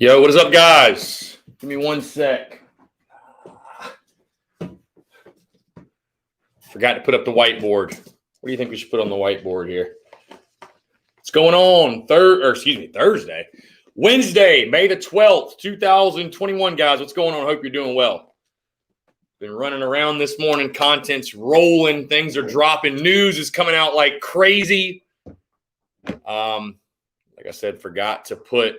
Yo, what is up, guys? Give me one sec. Forgot to put up the whiteboard. What do you think we should put on the whiteboard here? What's going on? Thursday. Wednesday, May the 12th, 2021, guys. What's going on? Hope you're doing well. Been running around this morning. Content's rolling. Things are dropping. News is coming out like crazy. Like I said, forgot to put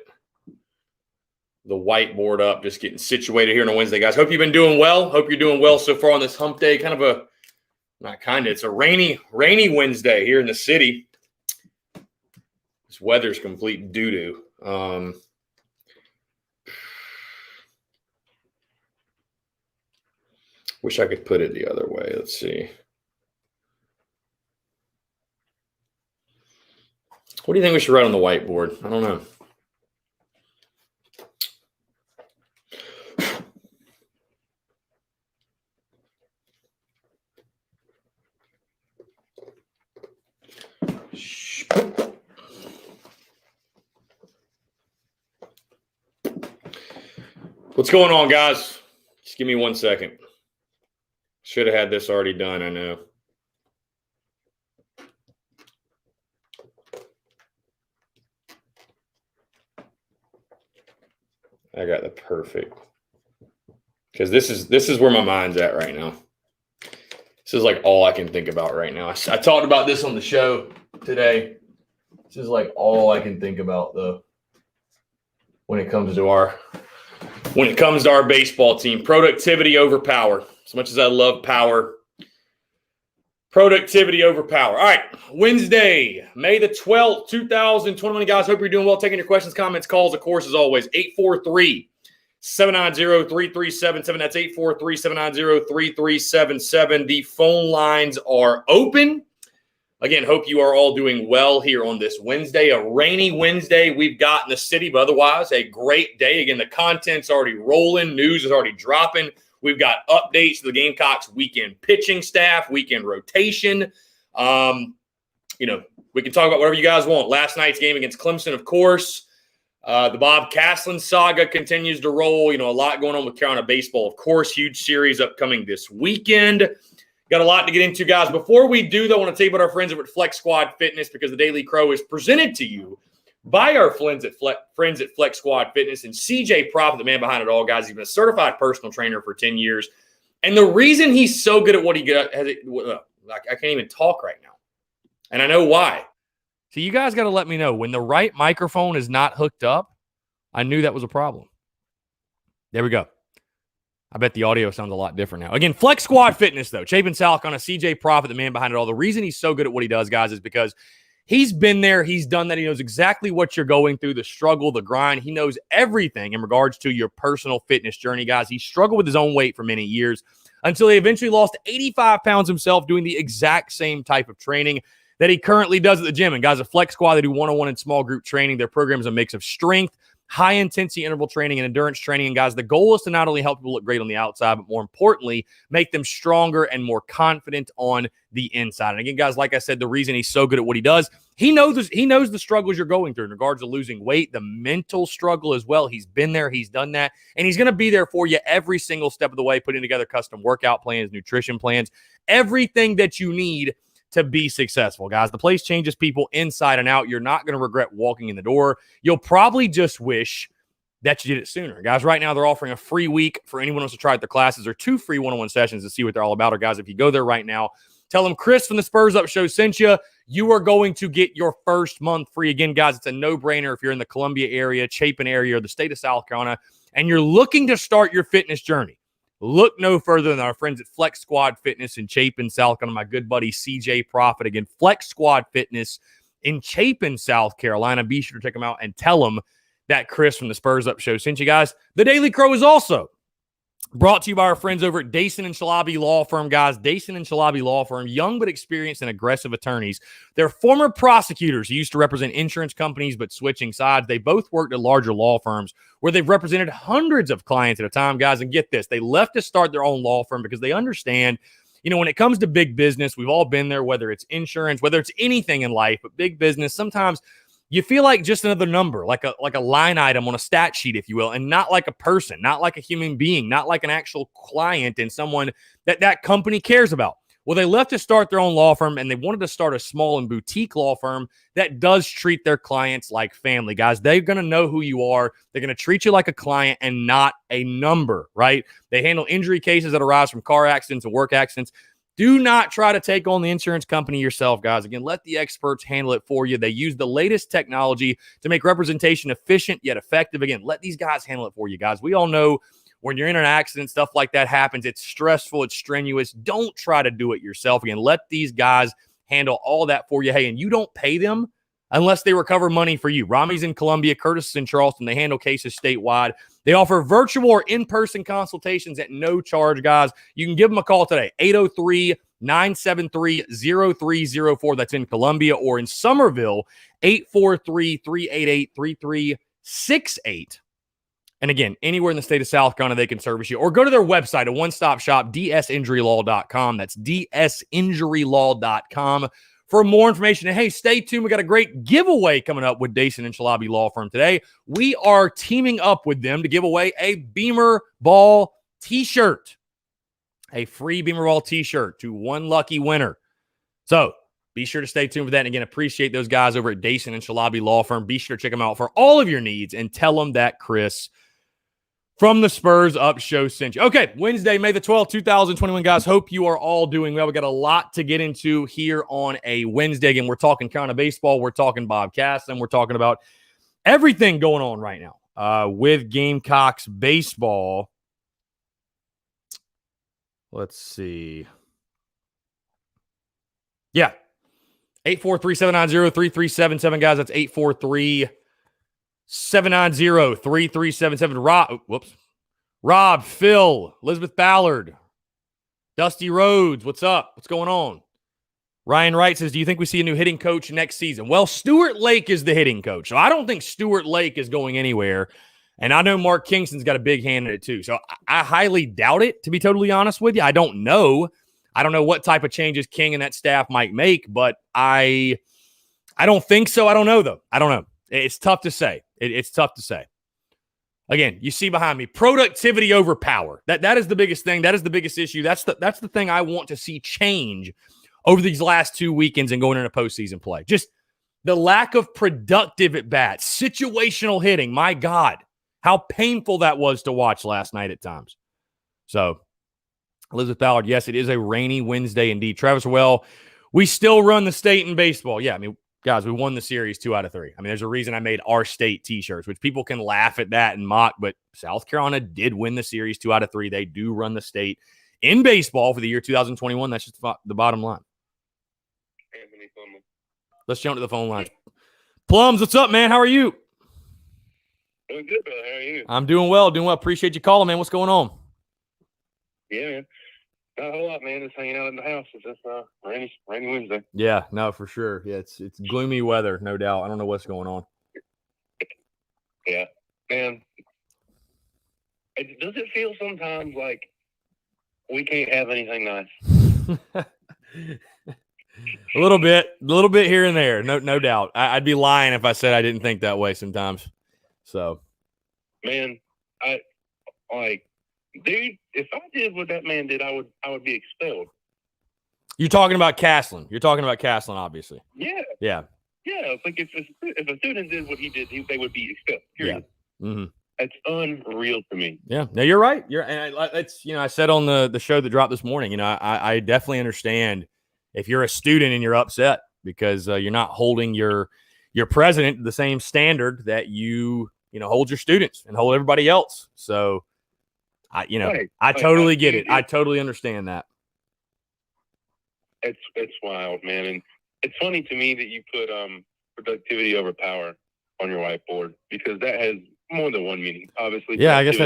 the whiteboard up, just getting situated here on a Wednesday, guys. Hope you've been doing well. Hope you're doing well so far on this hump day. It's a rainy Wednesday here in the city. This weather's complete doo-doo. Wish I could put it the other way. Let's see. What do you think we should write on the whiteboard? I don't know. What's going on, guys? Just give me 1 second. Should have had this already done, I know. I got the perfect. Because this is where my mind's at right now. This is like all I can think about right now. I talked about this on the show today. This is like all I can think about, though, when it comes to our baseball team. Productivity over power. As much as I love power, productivity over power. All right, Wednesday, May the 12th, 2021. Guys, hope you're doing well. Taking your questions, comments, calls, of course, as always. 843-790-3377. That's 843-790-3377. The phone lines are open. Again, hope you are all doing well here on this Wednesday, a rainy Wednesday we've got in the city, but otherwise a great day. Again, the content's already rolling. News is already dropping. We've got updates to the Gamecocks weekend pitching staff, weekend rotation. We can talk about whatever you guys want. Last night's game against Clemson, of course. The Bob Caslen saga continues to roll. A lot going on with Carolina baseball, of course. Huge series upcoming this weekend. Got a lot to get into, guys. Before we do, though, I want to tell you about our friends over at Flex Squad Fitness, because the Daily Crow is presented to you by our friends at Flex Squad Fitness. And CJ Profit, the man behind it all, guys, he's been a certified personal trainer for 10 years. And the reason he's so good at what he does, I can't even talk right now. And I know why. So you guys got to let me know. When the right microphone is not hooked up, I knew that was a problem. There we go. I bet the audio sounds a lot different now. Again, Flex Squad Fitness, though. Chapin Salk on a CJ Profit, the man behind it all. The reason he's so good at what he does, guys, is because he's been there. He's done that. He knows exactly what you're going through, the struggle, the grind. He knows everything in regards to your personal fitness journey, guys. He struggled with his own weight for many years until he eventually lost 85 pounds himself doing the exact same type of training that he currently does at the gym. And guys, a Flex Squad, they do one-on-one and small group training. Their program is a mix of strength, high-intensity interval training, and endurance training. And guys, the goal is to not only help people look great on the outside, but more importantly, make them stronger and more confident on the inside. And again, guys, like I said, the reason he's so good at what he does, he knows the struggles you're going through in regards to losing weight, the mental struggle as well. He's been there. He's done that. And he's going to be there for you every single step of the way, putting together custom workout plans, nutrition plans, everything that you need to be successful, guys. The place changes people inside and out. You're not going to regret walking in the door. You'll probably just wish that you did it sooner. Guys, right now they're offering a free week for anyone who wants to try out their classes, or 2 free one-on-one sessions to see what they're all about. Or guys, if you go there right now, tell them Chris from the Spurs Up Show sent you. You are going to get your first month free. Again, guys, it's a no-brainer if you're in the Columbia area, Chapin area, or the state of South Carolina, and you're looking to start your fitness journey. Look no further than our friends at Flex Squad Fitness in Chapin, South Carolina. My good buddy CJ Profit. Again, Flex Squad Fitness in Chapin, South Carolina. Be sure to check them out and tell them that Chris from the Spurs Up Show sent you, guys. The Daily Crow is also brought to you by our friends over at Dason and Shalabi Law Firm, guys. Dason and Shalabi Law Firm, young but experienced and aggressive attorneys. They're former prosecutors who used to represent insurance companies but switching sides. They both worked at larger law firms where they've represented hundreds of clients at a time, guys. And get this, they left to start their own law firm because they understand, when it comes to big business, we've all been there, whether it's insurance, whether it's anything in life, but big business, sometimes you feel like just another number, like a line item on a stat sheet, if you will, and not like a person, not like a human being, not like an actual client and someone that company cares about. Well, they left to start their own law firm, and they wanted to start a small and boutique law firm that does treat their clients like family, guys. They're going to know who you are. They're going to treat you like a client and not a number, right? They handle injury cases that arise from car accidents and work accidents. Do not try to take on the insurance company yourself, guys. Again, let the experts handle it for you. They use the latest technology to make representation efficient yet effective. Again, let these guys handle it for you, guys. We all know when you're in an accident, stuff like that happens. It's stressful. It's strenuous. Don't try to do it yourself. Again, let these guys handle all that for you. Hey, and you don't pay them unless they recover money for you. Rami's in Columbia, Curtis is in Charleston. They handle cases statewide. They offer virtual or in-person consultations at no charge, guys. You can give them a call today, 803-973-0304. That's in Columbia, or in Somerville, 843-388-3368. And again, anywhere in the state of South Carolina, they can service you. Or go to their website, a one-stop shop, dsinjurylaw.com. That's dsinjurylaw.com for more information. And hey, stay tuned. We got a great giveaway coming up with Dason and Shalabi Law Firm today. We are teaming up with them to give away a Beamer Ball t-shirt, a free Beamer Ball t-shirt to one lucky winner. So be sure to stay tuned for that. And again, appreciate those guys over at Dason and Shalabi Law Firm. Be sure to check them out for all of your needs and tell them that Chris from the Spurs Up Show sent you. Okay, Wednesday, May the 12th, 2021, guys. Hope you are all doing well. We got a lot to get into here on a Wednesday. Again, we're talking Carolina baseball. We're talking Bob Caston. We're talking about everything going on right now with Gamecocks baseball. Let's see. Yeah. 843-790-3377, guys. That's 843-790-3377. Rob, Phil, Elizabeth Ballard, Dusty Rhodes. What's up? What's going on? Ryan Wright says, do you think we see a new hitting coach next season? Well, Stuart Lake is the hitting coach. So I don't think Stuart Lake is going anywhere. And I know Mark Kingston's got a big hand in it too. So I highly doubt it, to be totally honest with you. I don't know. I don't know what type of changes King and that staff might make, but I don't think so. I don't know, though. I don't know. It's tough to say. It's tough to say. Again, you see behind me, productivity over power. That is the biggest thing. That is the biggest issue. That's the thing I want to see change over these last 2 weekends and going into postseason play. Just the lack of productive at bats, situational hitting. My God, how painful that was to watch last night at times. So, Elizabeth Ballard, yes, it is a rainy Wednesday indeed. Travis, well, we still run the state in baseball. Yeah, I mean, guys, we won the series 2 out of 3. I mean, there's a reason I made our state t-shirts, which people can laugh at that and mock, but South Carolina did win the series 2 out of 3. They do run the state in baseball for the year 2021. That's just the bottom line. Anthony Plum. Let's jump to the phone line. Plums, what's up, man? How are you? Doing good, brother. How are you? I'm doing well. Appreciate you calling, man. What's going on? Yeah, man. Not a whole lot, man. Just hanging out in the house. It's just rainy Wednesday. Yeah, no, for sure. Yeah, it's gloomy weather, no doubt. I don't know what's going on. Yeah, man. Does it feel sometimes like we can't have anything nice? A little bit here and there. No doubt. I'd be lying if I said I didn't think that way sometimes. So, man, dude, if I did what that man did, I would be expelled. You're talking about Castlin. Obviously. Yeah. Yeah. Yeah. It's like if a student did what he did, they would be expelled. Period. Yeah. Mm-hmm. That's unreal to me. Yeah. No, you're right. I said on the show that dropped this morning, I definitely understand if you're a student and you're upset because you're not holding your president to the same standard that you hold your students and hold everybody else. So, I totally get it. I totally understand that. It's wild, man. And it's funny to me that you put productivity over power on your whiteboard because that has more than one meaning. Obviously, yeah, I guess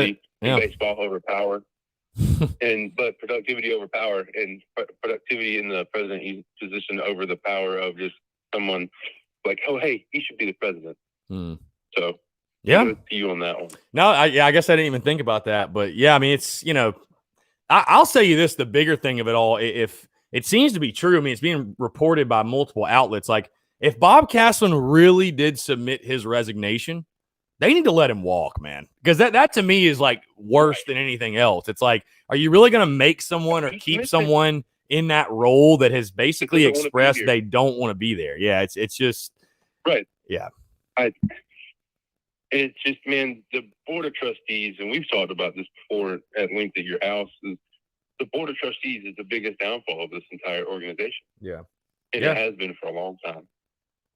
baseball over power, but productivity over power and productivity in the president position over the power of just someone like, oh, hey, he should be the president. So. Yeah, to you on that one. No, I guess I didn't even think about that, but yeah, I mean, it's I'll say you this: the bigger thing of it all, if it seems to be true, I mean, it's being reported by multiple outlets. Like if Bob Caslen really did submit his resignation, they need to let him walk, man. Because that to me is like worse than anything else. It's like, are you really going to make someone or keep someone in that role that has basically expressed they don't want to be there? Yeah, it's just right. Yeah, it's just, man, the board of trustees, and we've talked about this before at length at your house. The board of trustees is the biggest downfall of this entire organization. Yeah, and it has been for a long time.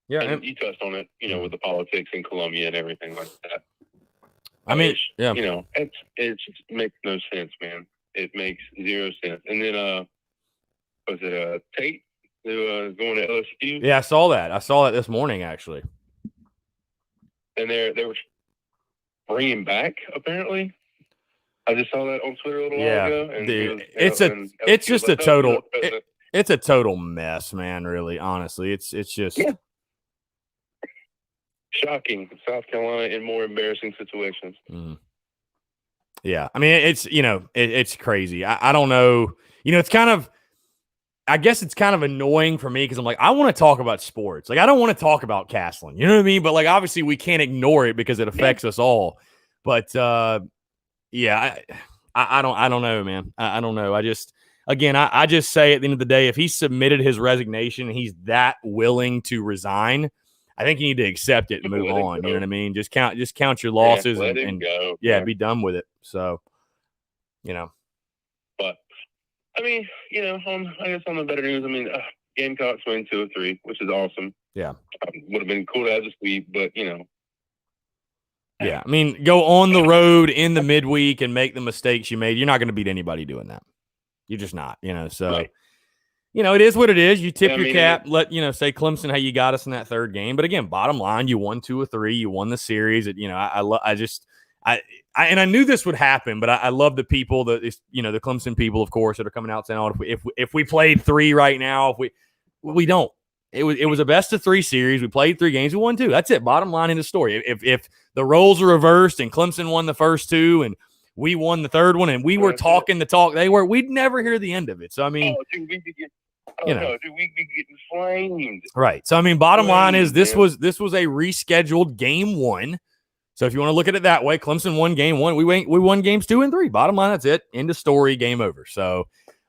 Yeah, and you touched on it, with the politics in Columbia and everything like that. I mean, yeah, it just makes no sense, man. It makes zero sense. And then, was it Tate who was going to LSU? Yeah, I saw that this morning, actually. And they were bringing back, apparently. I just saw that on Twitter a little while ago. And it's just a total. It's a total mess, man. Really, honestly, it's just shocking. South Carolina in more embarrassing situations. Mm. Yeah, I mean, it's crazy. I don't know. It's kind of. I guess it's kind of annoying for me because I'm like, I want to talk about sports. Like, I don't want to talk about Caslen. You know what I mean? But like, obviously, we can't ignore it because it affects us all. But yeah, I don't know, man. I don't know. I just say at the end of the day, if he submitted his resignation and he's that willing to resign, I think you need to accept it and move on. You know what I mean? Just count your losses and go. Be done with it. So, But I mean, I guess on the better news, I mean, Gamecocks win 2-3, which is awesome. Yeah, would have been cool to have a sweep, but Yeah, I mean, go on the road in the midweek and make the mistakes you made. You're not going to beat anybody doing that. You're just not, So, right. It is what it is. You tip your cap, let say Clemson, hey, you got us in that third game. But again, bottom line, you won 2 or 3. You won the series. I knew this would happen, but I love the people the Clemson people, of course, that are coming out saying, "Oh, if we played 3 right now, we don't." It was a best of 3 series. We played 3 games. We won 2. That's it. Bottom line in the story. If the roles are reversed and Clemson won the first 2 and we won the third one and we were talking the talk we'd never hear the end of it. So I mean, dude, we'd be getting flamed. Right. So I mean, bottom line is this was a rescheduled game 1. So if you want to look at it that way, Clemson won game 1. We won games 2 and 3. Bottom line, that's it. End of story. Game over. So,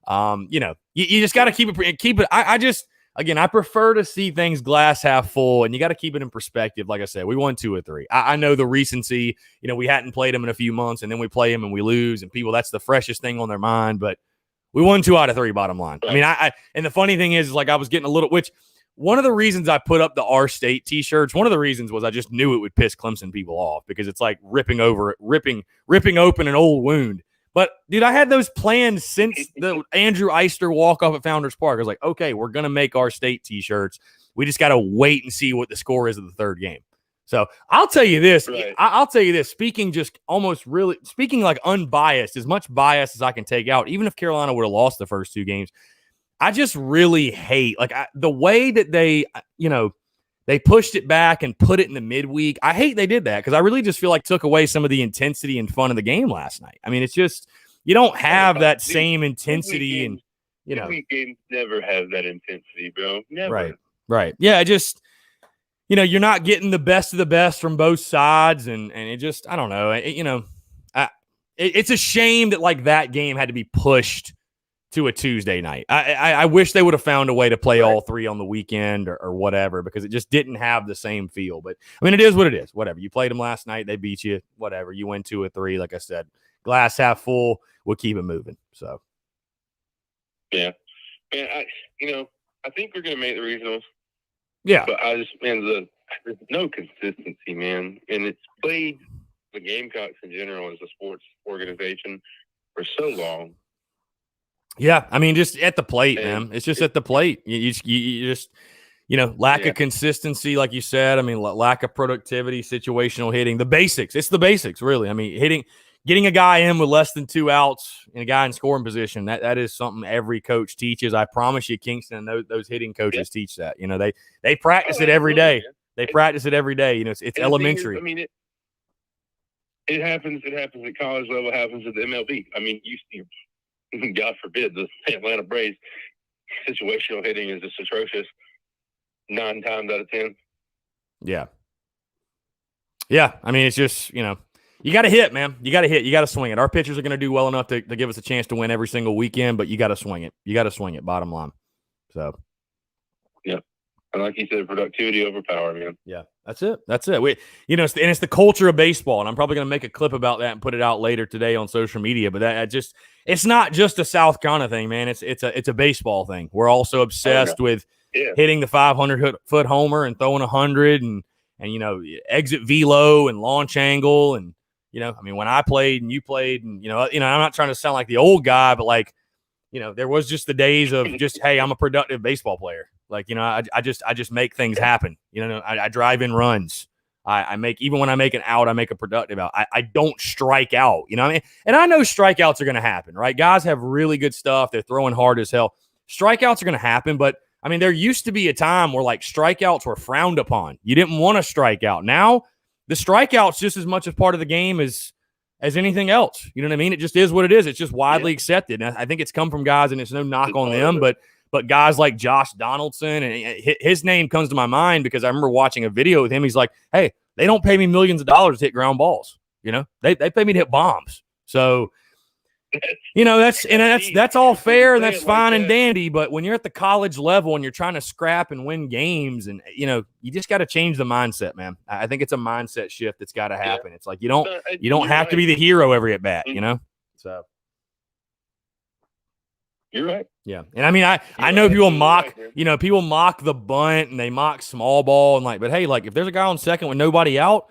you just got to keep it. I prefer to see things glass half full, and you got to keep it in perspective. Like I said, we won 2 or 3. I know the recency. We hadn't played them in a few months, and then we play them and we lose, and people, that's the freshest thing on their mind. But we won 2 out of 3. Bottom line. I mean, and the funny thing is like I was getting a little. Which one of the reasons I put up the R State T-shirts, one of the reasons was I just knew it would piss Clemson people off because it's like ripping open an old wound. But, dude, I had those planned since the Andrew Eister walk-off at Founders Park. I was like, okay, we're going to make our state T-shirts. We just got to wait and see what the score is of the third game. So I'll tell you this. Right. I'll tell you this. Speaking like unbiased, as much bias as I can take out, even if Carolina would have lost the first 2 games, I just really hate the way that they pushed it back and put it in the midweek. I hate they did that because I really just feel like took away some of the intensity and fun of the game last night. I mean, it's just you don't have that same intensity and midweek games never have that intensity, bro. Never. Right. Yeah, just you're not getting the best of the best from both sides, and it just I don't know. It's a shame that that game had to be pushed to a Tuesday night. I wish they would have found a way to play all 3 on the weekend or whatever, because it just didn't have the same feel. But I mean, it is what it is. Whatever. You played them last night. They beat you. Whatever. You win 2 or 3. Like I said, glass half full. We'll keep it moving. So. Yeah. Man, I think we're going to make the regionals. Yeah. But there's no consistency, man. And it's played the Gamecocks in general as a sports organization for so long. Yeah, I mean, just at the plate, man. It's just at the plate. You just, lack of consistency, like you said. I mean, lack of productivity, situational hitting, the basics. It's the basics, really. I mean, getting a guy in with less than 2 outs and a guy in scoring position, that is something every coach teaches. I promise you, Kingston and those hitting coaches teach that. They practice it every day. Man. They practice it every day. It's elementary. I mean, it happens. It happens at college level. It happens at the MLB. I mean, you see. God forbid, the Atlanta Braves situational hitting is just atrocious. 9 times out of 10. Yeah. Yeah. I mean, it's just, you got to hit, man. You got to hit. You got to swing it. Our pitchers are going to do well enough to give us a chance to win every single weekend, but you got to swing it. You got to swing it, bottom line. So. Yeah. And like you said, productivity over power, man. Yeah, that's it. That's it. It's the culture of baseball, and I'm probably going to make a clip about that and put it out later today on social media. But it's not just a South Carolina thing, man. It's a baseball thing. We're also obsessed with hitting the 500-foot homer and throwing 100 and exit velo and launch angle and when I played and you played and I'm not trying to sound like the old guy, but there was just the days of just, hey, I'm a productive baseball player. I just make things happen. I drive in runs. I make, even when I make an out, I make a productive out. I don't strike out, what I mean? And I know strikeouts are going to happen, right? Guys have really good stuff. They're throwing hard as hell. Strikeouts are going to happen, but I mean, there used to be a time where strikeouts were frowned upon. You didn't want to strike out. Now the strikeouts just as much as part of the game as anything else. You know what I mean? It just is what it is. It's just widely accepted. And I think it's come from guys, and it's no knock on them, but guys like Josh Donaldson, and his name comes to my mind because I remember watching a video with him. He's like, hey, they don't pay me millions of dollars to hit ground balls. They pay me to hit bombs. So, that's all fair and that's fine and dandy. But when you're at the college level and you're trying to scrap and win games, and you just got to change the mindset, man. I think it's a mindset shift that's got to happen. Yeah. It's like you don't have to be the hero every at bat, So you're right. Yeah. And I mean, I know people mock, people mock the bunt and they mock small ball and but hey, if there's a guy on second with nobody out,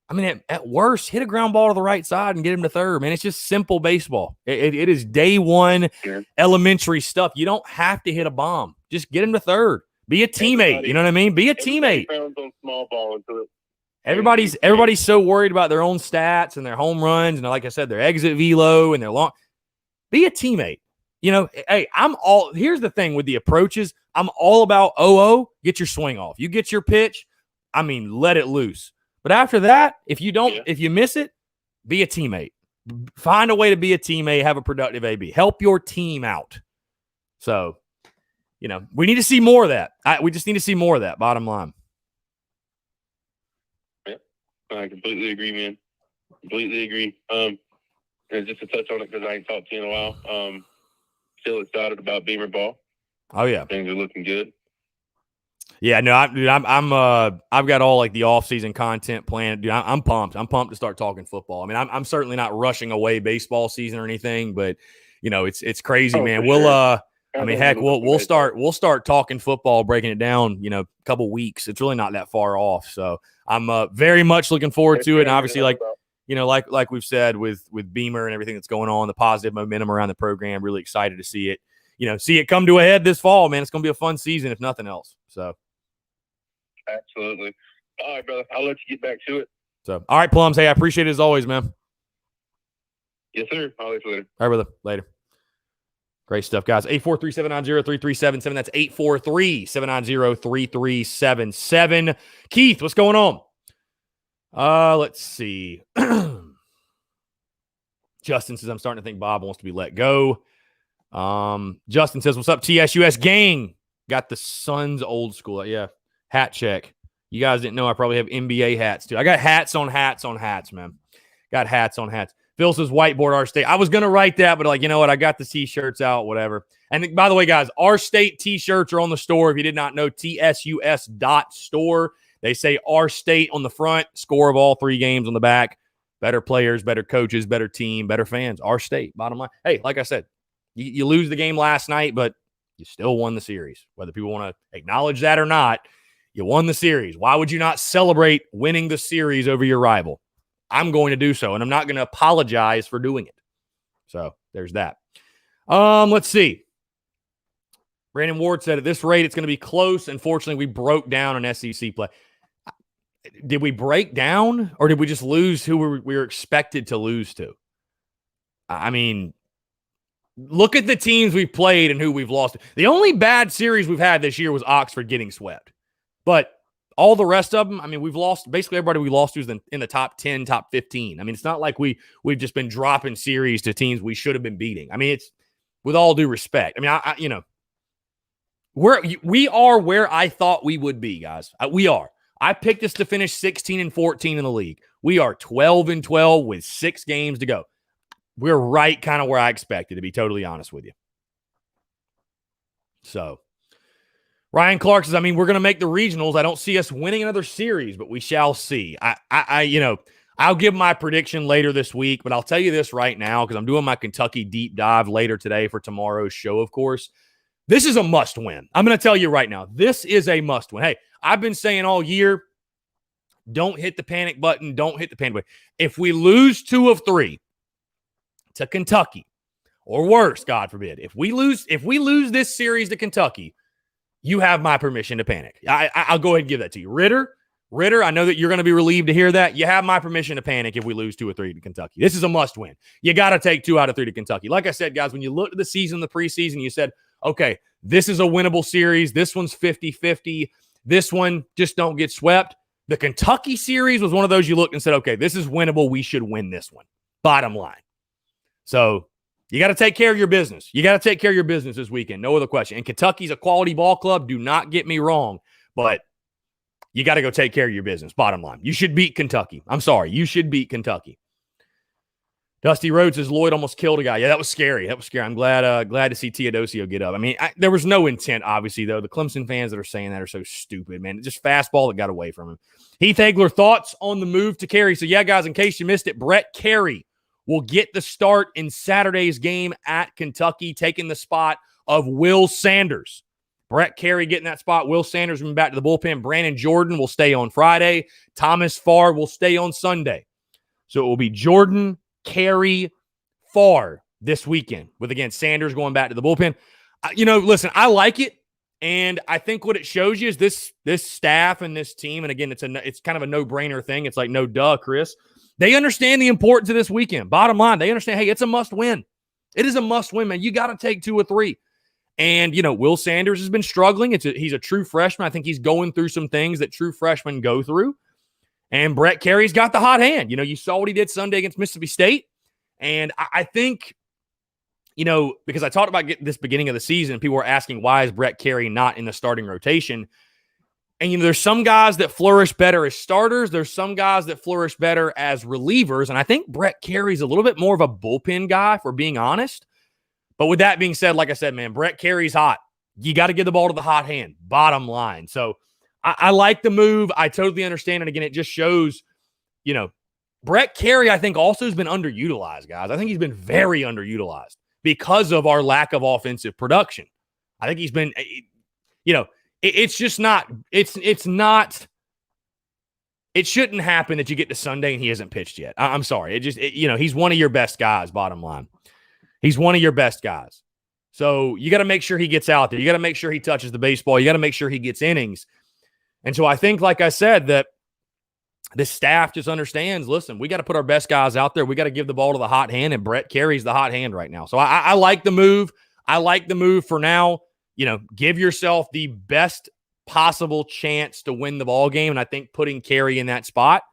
I mean, at worst, hit a ground ball to the right side and get him to third, man. It's just simple baseball. It is day one elementary stuff. You don't have to hit a bomb. Just get him to third. Be a teammate. You know what I mean? Be a teammate. On small ball into it. Everybody's so worried about their own stats and their home runs and, like I said, their exit velo and their long. Be a teammate. Hey, here's the thing with the approaches. I'm all about get your swing off. You get your pitch, I mean, let it loose. But after that, if you miss it, be a teammate. Find a way to be a teammate, have a productive AB. Help your team out. So, we need to see more of that. We just need to see more of that, bottom line. Yeah, I completely agree, man. Completely agree. And just to touch on it, because I ain't talked to you in a while, still excited about Beamer ball. Oh yeah, things are looking good. Yeah, no, I've got all the off-season content planned. Dude, I'm pumped. I'm pumped to start talking football. I mean, I'm certainly not rushing away baseball season or anything, but it's crazy, man. We'll sure. I mean, heck, we'll start talking football, breaking it down. A couple weeks. It's really not that far off. So I'm very much looking forward to it. And obviously, like we've said with Beamer and everything that's going on, the positive momentum around the program. Really excited to see it. See it come to a head this fall, man. It's going to be a fun season, if nothing else. So, absolutely. All right, brother. I'll let you get back to it. So, all right, Plums. Hey, I appreciate it as always, man. Yes, sir. I'll let you later. All right, brother. Later. Great stuff, guys. 843-790-3377. That's 843-790-3377. Keith, what's going on? Let's see. Justin says, I'm starting to think Bob wants to be let go. Justin says, what's up, TSUS gang? Got the Suns old school. Yeah. Hat check. You guys didn't know I probably have NBA hats too. I got hats on hats on hats, man. Got hats on hats. Phil says whiteboard our state. I was going to write that, but you know what? I got the t-shirts out, whatever. And by the way, guys, our state t-shirts are on the store. If you did not know, tsus.store. They say our state on the front, score of all 3 games on the back. Better players, better coaches, better team, better fans. Our state, bottom line. Hey, like I said, you lose the game last night, but you still won the series. Whether people want to acknowledge that or not, you won the series. Why would you not celebrate winning the series over your rival? I'm going to do so, and I'm not going to apologize for doing it. So there's that. Let's see. Brandon Ward said at this rate, it's going to be close. Unfortunately, we broke down an SEC play. Did we break down, or did we just lose who we were expected to lose to? I mean, look at the teams we've played and who we've lost. The only bad series we've had this year was Oxford getting swept. But all the rest of them, I mean, we've lost basically everybody we lost to is in the top 10, top 15. I mean, it's not like we've just been dropping series to teams we should have been beating. I mean, it's with all due respect. I mean, We are where I thought we would be, guys. We are. I picked us to finish 16-14 in the league. We are 12-12 with 6 games to go. We're right kind of where I expected, to be totally honest with you. So, Ryan Clark says, we're going to make the regionals. I don't see us winning another series, but we shall see. I'll give my prediction later this week, but I'll tell you this right now because I'm doing my Kentucky deep dive later today for tomorrow's show, of course. This is a must win. I'm going to tell you right now, this is a must win. Hey, I've been saying all year, don't hit the panic button. Don't hit the panic button. If we lose 2 of 3 to Kentucky, or worse, God forbid, if we lose this series to Kentucky, you have my permission to panic. I'll go ahead and give that to you. Ritter, I know that you're going to be relieved to hear that. You have my permission to panic if we lose 2 or 3 to Kentucky. This is a must win. You got to take 2 out of 3 to Kentucky. Like I said, guys, when you looked at the season, the preseason, you said, okay, this is a winnable series. This one's 50-50. This one just don't get swept. The Kentucky series was one of those you looked and said, okay, this is winnable. We should win this one. Bottom line. So you got to take care of your business. You got to take care of your business this weekend. No other question. And Kentucky's a quality ball club. Do not get me wrong, but you got to go take care of your business. Bottom line. You should beat Kentucky. I'm sorry. You should beat Kentucky. Dusty Rhodes says Lloyd almost killed a guy. Yeah, that was scary. I'm glad to see Teodosio get up. There was no intent, obviously, though. The Clemson fans that are saying that are so stupid, man. It's just fastball that got away from him. Heath Hagler, thoughts on the move to Carey? So, yeah, guys, in case you missed it, Brett Carey will get the start in Saturday's game at Kentucky, taking the spot of Will Sanders. Brett Carey getting that spot. Will Sanders moving back to the bullpen. Brandon Jordan will stay on Friday. Thomas Farr will stay on Sunday. So it will be Jordan, Carey, Farr this weekend with, again, Sanders going back to the bullpen. Listen, I like it. And I think what it shows you is this staff and this team, and again, it's kind of a no-brainer thing. It's like, no duh, Chris. They understand the importance of this weekend. Bottom line, they understand, hey, it's a must-win. It is a must-win, man. You got to take 2 or 3. And, Will Sanders has been struggling. He's a true freshman. I think he's going through some things that true freshmen go through. And Brett Carey's got the hot hand. You saw what he did Sunday against Mississippi State. And I think, because I talked about this beginning of the season, people were asking, why is Brett Carey not in the starting rotation? And, there's some guys that flourish better as starters. There's some guys that flourish better as relievers. And I think Brett Carey's a little bit more of a bullpen guy, if we're being honest. But with that being said, like I said, man, Brett Carey's hot. You got to give the ball to the hot hand, bottom line. So I like the move. I totally understand. And again, it just shows, Brett Carey, I think, also has been underutilized, guys. I think he's been very underutilized because of our lack of offensive production. I think he's been, it's just not, it's not, it shouldn't happen that you get to Sunday and he hasn't pitched yet. I'm sorry. He's one of your best guys, bottom line. He's one of your best guys. So you got to make sure he gets out there. You got to make sure he touches the baseball. You got to make sure he gets innings. And so I think, like I said, that this staff just understands, listen, we got to put our best guys out there. We got to give the ball to the hot hand, and Brett Carey's the hot hand right now. So I like the move. I like the move for now. Give yourself the best possible chance to win the ball game. And I think putting Carey in that spot,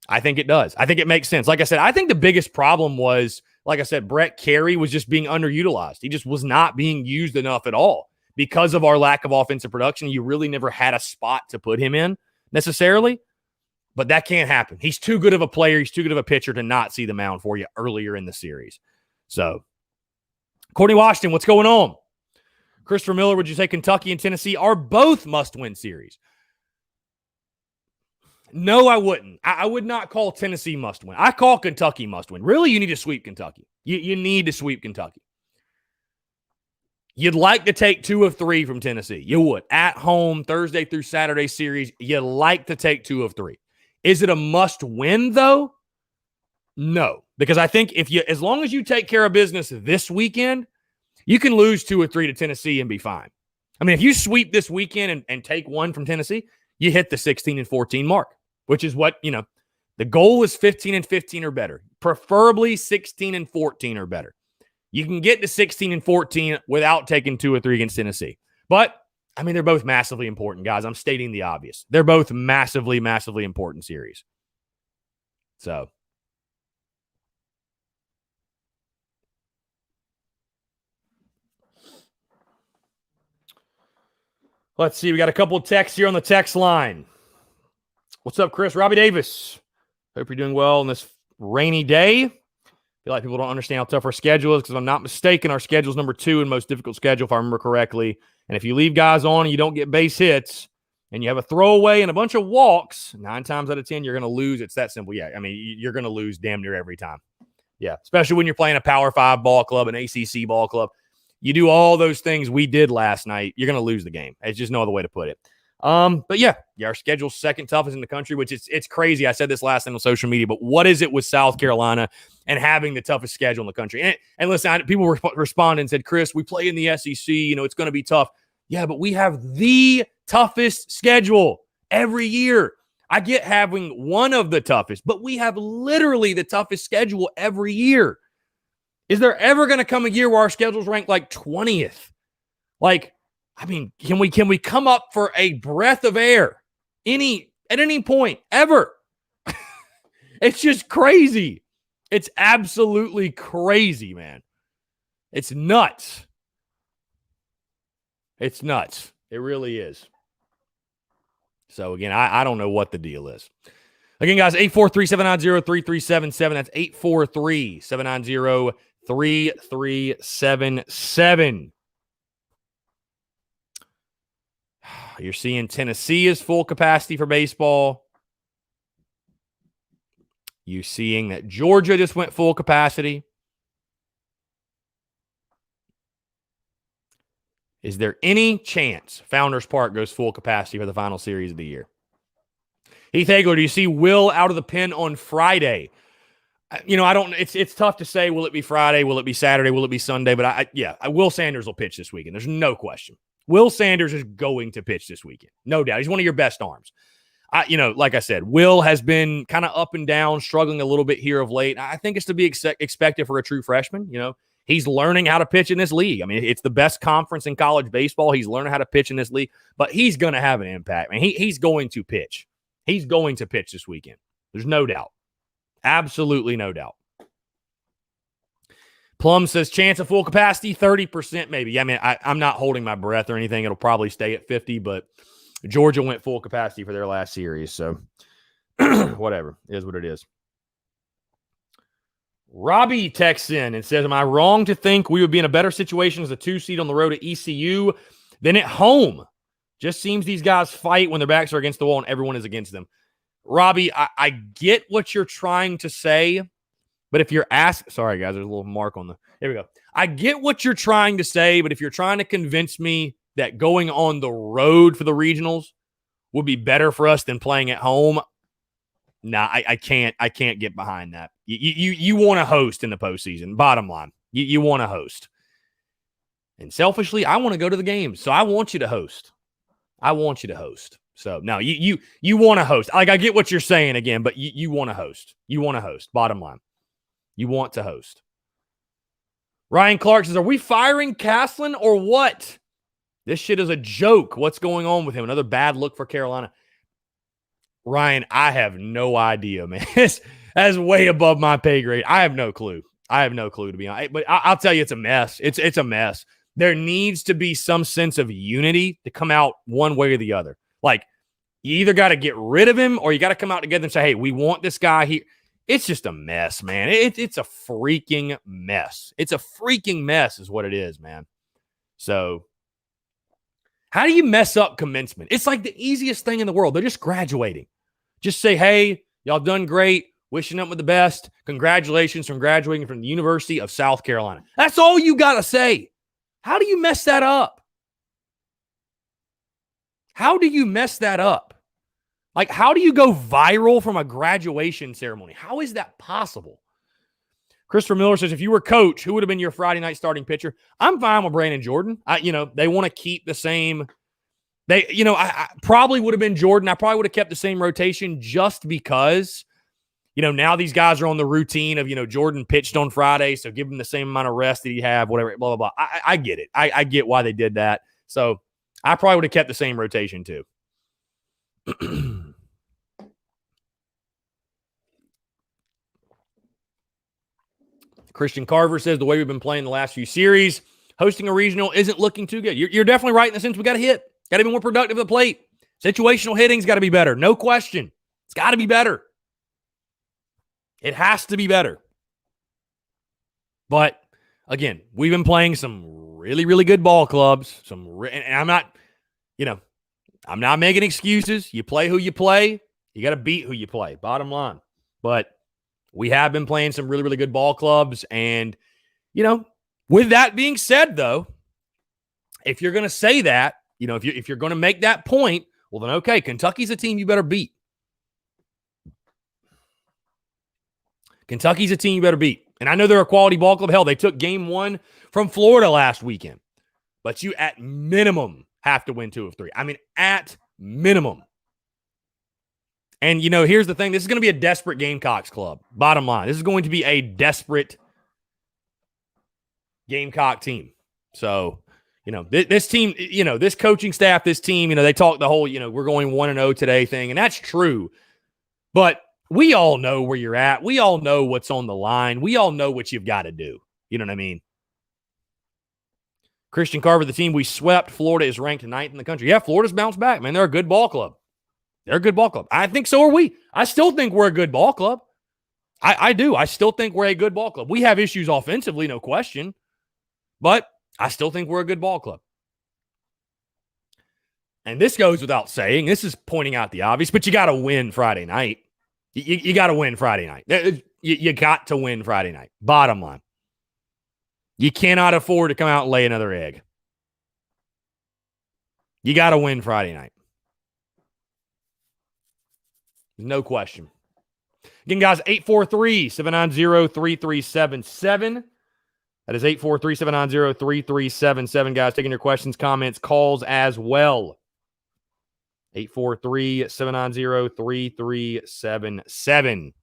I think it does. I think it makes sense. Like I said, I think the biggest problem was, like I said, Brett Carey was just being underutilized. He just was not being used enough at all because of our lack of offensive production. You really never had a spot to put him in necessarily, but that can't happen. He's too good of a player. He's too good of a pitcher to not see the mound for you earlier in the series. So, Courtney Washington, what's going on? Christopher Miller, would you say Kentucky and Tennessee are both must-win series? No, I wouldn't. I would not call Tennessee must-win. I call Kentucky must-win. Really, you need to sweep Kentucky. You need to sweep Kentucky. You'd like to take 2 of 3 from Tennessee. You would. At home, Thursday through Saturday series, you'd like to take 2 of 3. Is it a must-win, though? No. Because I think as long as you take care of business this weekend, you can lose 2 or 3 to Tennessee and be fine. If you sweep this weekend and take 1 from Tennessee, you hit the 16-14 mark, which is what, the goal is 15-15 or better, preferably 16-14 or better. You can get to 16-14 without taking 2 or 3 against Tennessee. But, they're both massively important, guys. I'm stating the obvious. They're both massively, massively important series. So, Let's see. We got a couple of texts here on the text line. What's up, Chris? Robbie Davis. Hope you're doing well on this rainy day. I feel like people don't understand how tough our schedule is because if I'm not mistaken, our schedule is number 2 in most difficult schedule, if I remember correctly. And if you leave guys on and you don't get base hits and you have a throwaway and a bunch of walks, 9 times out of 10, you're going to lose. It's that simple. Yeah, I mean, you're going to lose damn near every time. Yeah, especially when you're playing a Power 5 ball club, an ACC ball club. You do all those things we did last night, you're going to lose the game. It's just no other way to put it. But yeah, our schedule's second toughest in the country, which it's crazy. I said this last night on social media, but what is it with South Carolina and having the toughest schedule in the country? And listen, people responded and said, Chris, we play in the SEC. It's going to be tough. Yeah, but we have the toughest schedule every year. I get having one of the toughest, but we have literally the toughest schedule every year. Is there ever going to come a year where our schedule's ranked like 20th? Like, I mean, can we come up for a breath of air at any point ever? It's just crazy. It's absolutely crazy, man. It's nuts. It's nuts. It really is. So again, I don't know what the deal is. Again, guys, 843-790-3377. That's 843-790-3377. You're seeing Tennessee is full capacity for baseball. You're seeing that Georgia just went full capacity. Is there any chance Founders Park goes full capacity for the final series of the year? Heath Hagler, do you see Will out of the pen on Friday? I don't. It's tough to say. Will it be Friday? Will it be Saturday? Will it be Sunday? But Will Sanders will pitch this weekend. There's no question. Will Sanders is going to pitch this weekend. No doubt. He's one of your best arms. Like I said, Will has been kind of up and down, struggling a little bit here of late. I think it's to be expected for a true freshman. He's learning how to pitch in this league. I mean, it's the best conference in college baseball. He's learning how to pitch in this league, but he's going to have an impact. Man, he's going to pitch. He's going to pitch this weekend. There's no doubt. Absolutely no doubt. Plum says chance of full capacity, 30% maybe. I mean, I'm not holding my breath or anything. It'll probably stay at 50, but Georgia went full capacity for their last series. So whatever. It is what it is. Robbie texts in and says, am I wrong to think we would be in a better situation as a 2 seed on the road at ECU than at home? Just seems these guys fight when their backs are against the wall and everyone is against them. Robbie, I get what you're trying to say. But if you're sorry, guys, there's a little mark on here we go. I get what you're trying to say, but if you're trying to convince me that going on the road for the regionals would be better for us than playing at home, nah, I can't get behind that. You want to host in the postseason, bottom line. You want to host. And selfishly, I want to go to the games, so I want you to host. So, no, you want to host. Like, I get what you're saying again, but you want to host. You want to host, bottom line. You want to host. Ryan Clark says, are we firing Caslen or what? This shit is a joke. What's going on with him? Another bad look for Carolina. Ryan, I have no idea, man. That's way above my pay grade. I have no clue. To be honest. But I'll tell you, it's a mess. It's a mess. There needs to be some sense of unity to come out one way or the other. Like, you either got to get rid of him or you got to come out together and say, hey, we want this guy here. It's just a mess, man. It's a freaking mess. It's a freaking mess is what it is, man. So how do you mess up commencement? It's like the easiest thing in the world. They're just graduating. Just say, hey, y'all done great. Wishing them the best. Congratulations from graduating from the University of South Carolina. That's all you got to say. How do you mess that up? How do you mess that up? Like, how do you go viral from a graduation ceremony? How is that possible? Christopher Miller says, if you were coach, who would have been your Friday night starting pitcher? I'm fine with Brandon Jordan. They want to keep the same. I probably would have been Jordan. I probably would have kept the same rotation just because, now these guys are on the routine of, Jordan pitched on Friday, so give him the same amount of rest that he have, whatever, blah, blah, blah. I get it. I get why they did that. So I probably would have kept the same rotation too. Christian Carver says the way we've been playing the last few series, hosting a regional isn't looking too good. You're definitely right in the sense we got to hit. Got to be more productive at the plate. Situational hitting's got to be better. No question. It's got to be better. It has to be better. But again, we've been playing some really, really good ball clubs. And I'm not making excuses. You play who you play. You got to beat who you play. Bottom line. But we have been playing some really, really good ball clubs. And, with that being said, though, if you're going to say that, if you're going to make that point, well, then, okay, Kentucky's a team you better beat. Kentucky's a team you better beat. And I know they're a quality ball club. Hell, they took game 1 from Florida last weekend. But you, at minimum, have to win 2 of 3. I mean, at minimum. And, here's the thing. This is going to be a desperate Gamecocks club. Bottom line. This is going to be a desperate Gamecock team. So, this team, this coaching staff, this team, they talk the whole, we're going 1-0 today thing. And that's true. But we all know where you're at. We all know what's on the line. We all know what you've got to do. You know what I mean? Christian Carver, the team we swept, Florida is ranked 9th in the country. Yeah, Florida's bounced back, man. They're a good ball club. They're a good ball club. I think so are we. I still think we're a good ball club. I do. I still think we're a good ball club. We have issues offensively, no question. But I still think we're a good ball club. And this goes without saying. This is pointing out the obvious, but you got to win Friday night. You got to win Friday night. You got to win Friday night. Bottom line. You cannot afford to come out and lay another egg. You got to win Friday night. No question. Again, guys, 843-790-3377. That is 843-790-3377, guys. Taking your questions, comments, calls as well. 843-790-3377.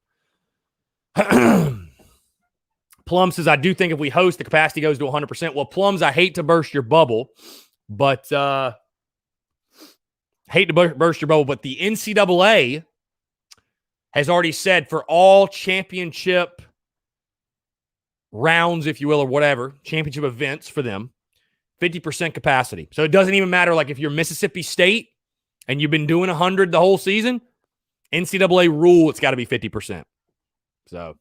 Plum says, I do think if we host, the capacity goes to 100%. Well, Plums, I hate to burst your bubble, but the NCAA has already said for all championship rounds, if you will, or whatever, championship events for them, 50% capacity. So it doesn't even matter, like if you're Mississippi State and you've been doing 100 the whole season, NCAA rule, it's got to be 50%. So,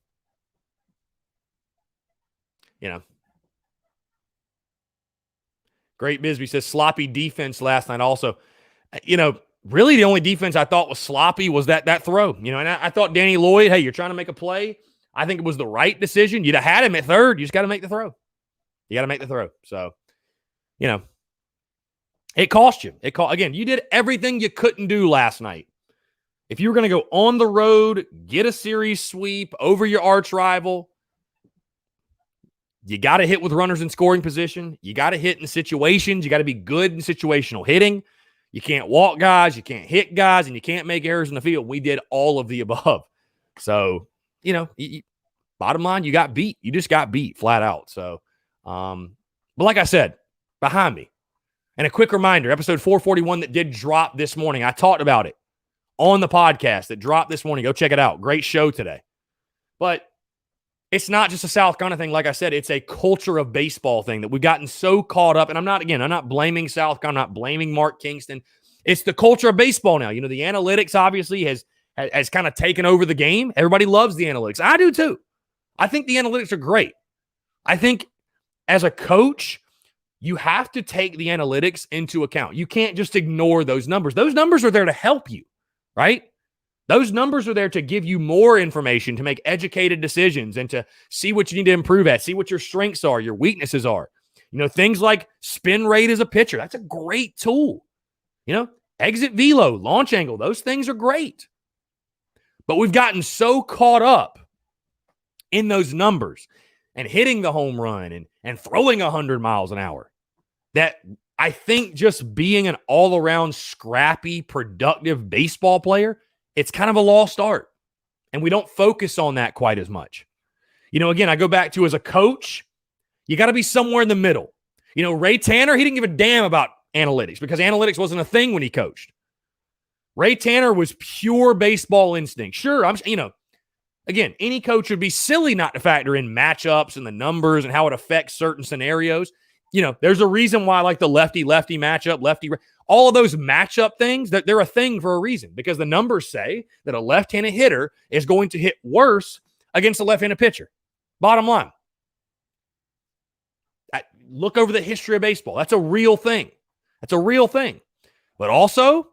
Great Bisbee says sloppy defense last night also. Really the only defense I thought was sloppy was that throw. And I thought Danny Lloyd, hey, you're trying to make a play. I think it was the right decision. You'd have had him at third. You just got to make the throw. You got to make the throw. So, it cost you. Again, you did everything you couldn't do last night. If you were going to go on the road, get a series sweep over your arch rival, you got to hit with runners in scoring position. You got to hit in situations. You got to be good in situational hitting. You can't walk guys. You can't hit guys, and you can't make errors in the field. We did all of the above. So, bottom line, you got beat. You just got beat flat out. So, but like I said, behind me. And a quick reminder, episode 441 that did drop this morning. I talked about it on the podcast that dropped this morning. Go check it out. Great show today. But it's not just a South Carolina thing. Like I said, it's a culture of baseball thing that we've gotten so caught up. And I'm not blaming South Carolina. I'm not blaming Mark Kingston. It's the culture of baseball now. The analytics obviously has kind of taken over the game. Everybody loves the analytics. I do too. I think the analytics are great. I think as a coach, you have to take the analytics into account. You can't just ignore those numbers. Those numbers are there to help you, right? Those numbers are there to give you more information, to make educated decisions, and to see what you need to improve at, see what your strengths are, your weaknesses are. Things like spin rate as a pitcher. That's a great tool. Exit velo, launch angle. Those things are great. But we've gotten so caught up in those numbers and hitting the home run and throwing 100 miles an hour that I think just being an all-around scrappy, productive baseball player, it's kind of a lost art. And we don't focus on that quite as much. Again, I go back to as a coach, you got to be somewhere in the middle. Ray Tanner, he didn't give a damn about analytics because analytics wasn't a thing when he coached. Ray Tanner was pure baseball instinct. Sure, again, any coach would be silly not to factor in matchups and the numbers and how it affects certain scenarios. There's a reason why like the lefty-lefty matchup, all of those matchup things, that they're a thing for a reason, because the numbers say that a left-handed hitter is going to hit worse against a left-handed pitcher. Bottom line. Look over the history of baseball. That's a real thing. But also,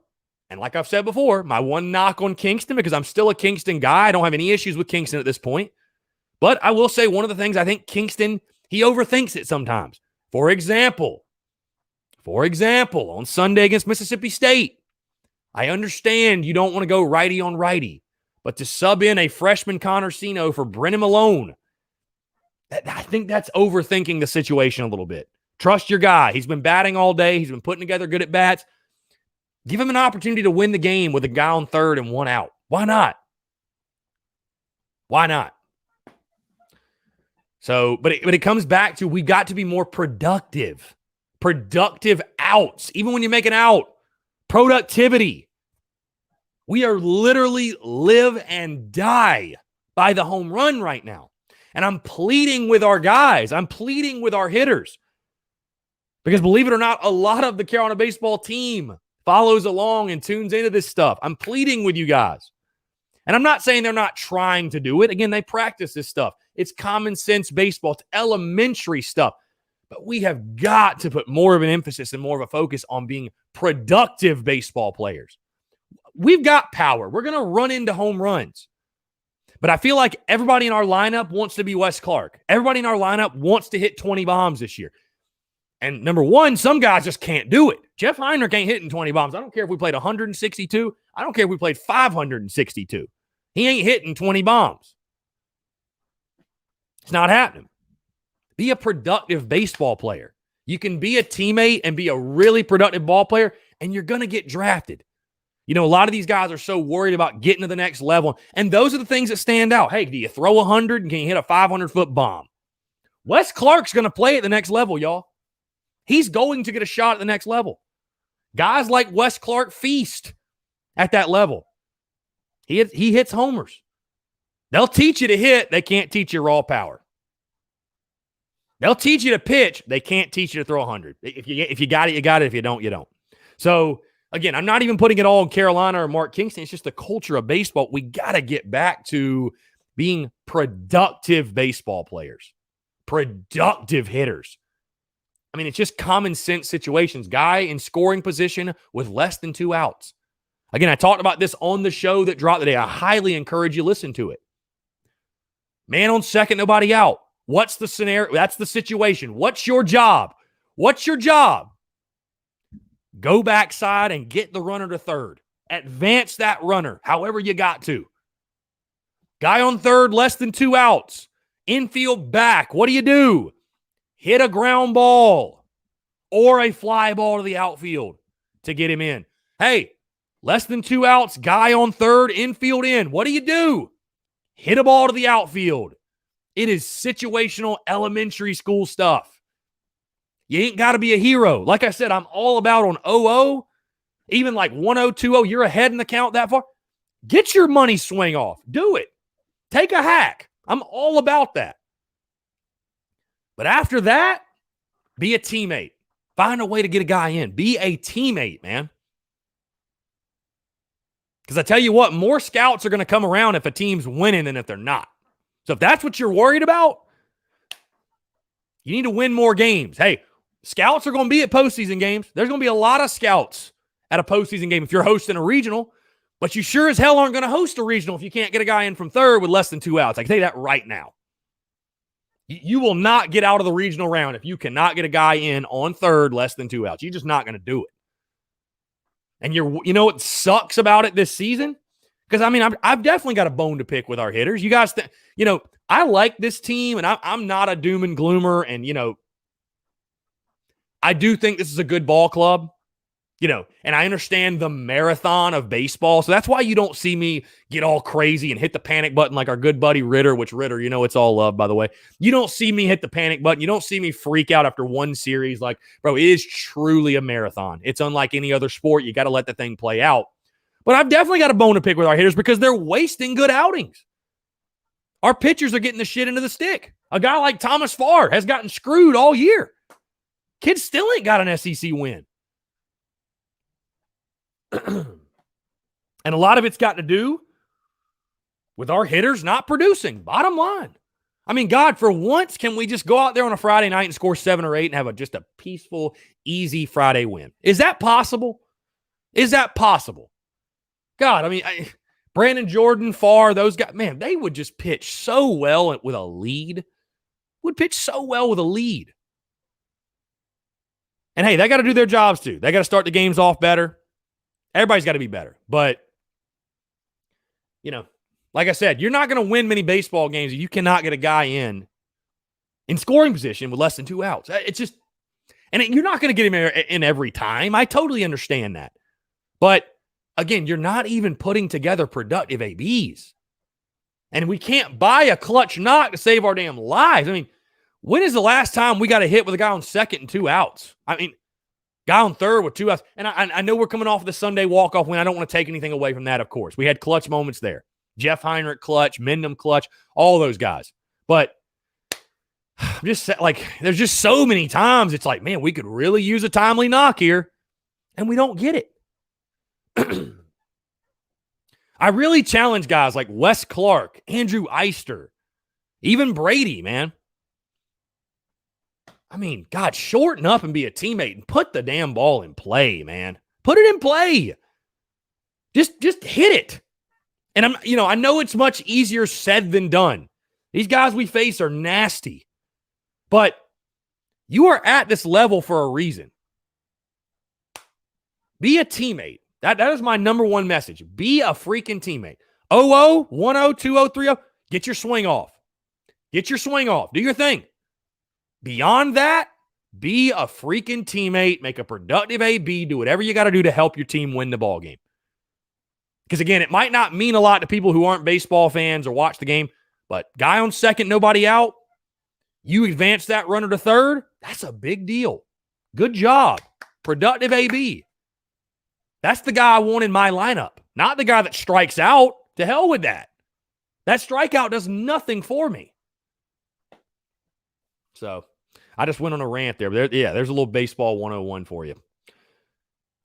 and like I've said before, my one knock on Kingston, because I'm still a Kingston guy. I don't have any issues with Kingston at this point. But I will say one of the things I think Kingston, he overthinks it sometimes. For example, on Sunday against Mississippi State, I understand you don't want to go righty on righty, but to sub in a freshman Connor Sino for Brennan Malone, I think that's overthinking the situation a little bit. Trust your guy. He's been batting all day. He's been putting together good at bats. Give him an opportunity to win the game with a guy on third and one out. Why not? So, but it comes back to, we got to be more productive. Productive outs. Even when you make an out. Productivity. We are literally live and die by the home run right now. And I'm pleading with our guys. I'm pleading with our hitters. Because believe it or not, a lot of the Carolina baseball team follows along and tunes into this stuff. I'm pleading with you guys. And I'm not saying they're not trying to do it. Again, they practice this stuff. It's common sense baseball. It's elementary stuff. But we have got to put more of an emphasis and more of a focus on being productive baseball players. We've got power. We're going to run into home runs. But I feel like everybody in our lineup wants to be Wes Clark. Everybody in our lineup wants to hit 20 bombs this year. And number one, some guys just can't do it. Jeff Heinrich ain't hitting 20 bombs. I don't care if we played 162. I don't care if we played 562. He ain't hitting 20 bombs. It's not happening. Be a productive baseball player. You can be a teammate and be a really productive ball player, and you're going to get drafted. A lot of these guys are so worried about getting to the next level, and those are the things that stand out. Hey, do you throw 100 and can you hit a 500-foot bomb? Wes Clark's going to play at the next level, y'all. He's going to get a shot at the next level. Guys like Wes Clark feast at that level. He hits homers. They'll teach you to hit. They can't teach you raw power. They'll teach you to pitch. They can't teach you to throw 100. If you got it, you got it. If you don't, you don't. So, again, I'm not even putting it all in Carolina or Mark Kingston. It's just the culture of baseball. We got to get back to being productive baseball players. Productive hitters. I mean, it's just common sense situations. Guy in scoring position with less than 2 outs. Again, I talked about this on the show that dropped today. I highly encourage you to listen to it. Man on second, nobody out. What's the scenario? That's the situation. What's your job? Go backside and get the runner to third. Advance that runner however you got to. Guy on third, less than 2 outs. Infield back. What do? Hit a ground ball or a fly ball to the outfield to get him in. Hey, less than 2 outs, guy on third, infield in. What do? Hit a ball to the outfield. It is situational elementary school stuff. You ain't got to be a hero. Like I said, I'm all about on 0-0, even like 1-0, 2-0, you're ahead in the count that far. Get your money swing off. Do it. Take a hack. I'm all about that. But after that, be a teammate. Find a way to get a guy in. Be a teammate, man. Because I tell you what, more scouts are going to come around if a team's winning than if they're not. So if that's what you're worried about, you need to win more games. Hey, scouts are going to be at postseason games. There's going to be a lot of scouts at a postseason game if you're hosting a regional. But you sure as hell aren't going to host a regional if you can't get a guy in from third with less than 2 outs. I can tell you that right now. You will not get out of the regional round if you cannot get a guy in on third less than 2 outs. You're just not going to do it. And you know what sucks about it this season? Because, I mean, I've definitely got a bone to pick with our hitters. You guys, I like this team, and I'm not a doom and gloomer. And, I do think this is a good ball club. And I understand the marathon of baseball. So that's why you don't see me get all crazy and hit the panic button like our good buddy Ritter, which Ritter, it's all love, by the way. You don't see me hit the panic button. You don't see me freak out after one series. Like, bro, it is truly a marathon. It's unlike any other sport. You got to let the thing play out. But I've definitely got a bone to pick with our hitters because they're wasting good outings. Our pitchers are getting the shit into the stick. A guy like Thomas Farr has gotten screwed all year. Kid still ain't got an SEC win. And a lot of it's got to do with our hitters not producing, bottom line. I mean, God, for once, can we just go out there on a Friday night and score 7 or 8 and have just a peaceful, easy Friday win? Is that possible? Is that possible? God, I mean, Brandon Jordan, Farr, those guys, man, they would just pitch so well with a lead. Would pitch so well with a lead. And hey, they got to do their jobs too. They got to start the games off better. Everybody's got to be better. But, you know, like I said, you're not going to win many baseball games if you cannot get a guy in scoring position with less than 2 outs. It's just, and you're not going to get him in every time. I totally understand that. But again, you're not even putting together productive ABs. And we can't buy a clutch knock to save our damn lives. I mean, when is the last time we got a hit with a guy on second and 2 outs? I mean, guy on third with 2 outs. And I know we're coming off of the Sunday walk-off win. I don't want to take anything away from that, of course. We had clutch moments there. Jeff Heinrich clutch, Mendham clutch, all those guys. But I'm just like, there's just so many times it's like, man, we could really use a timely knock here, and we don't get it. I really challenge guys like Wes Clark, Andrew Eister, even Brady, man. I mean, God, shorten up and be a teammate and put the damn ball in play, man. Put it in play. Just hit it. And I know it's much easier said than done. These guys we face are nasty. But you are at this level for a reason. Be a teammate. That is my number one message. Be a freaking teammate. 0-0, 1-0, 2-0, 3-0. Get your swing off. Get your swing off. Do your thing. Beyond that, be a freaking teammate. Make a productive AB. Do whatever you got to do to help your team win the ball game. Because, again, it might not mean a lot to people who aren't baseball fans or watch the game, but guy on second, nobody out, you advance that runner to third, that's a big deal. Good job. Productive AB. That's the guy I want in my lineup, not the guy that strikes out. To hell with that. That strikeout does nothing for me. So I just went on a rant there. But there's a little baseball 101 for you.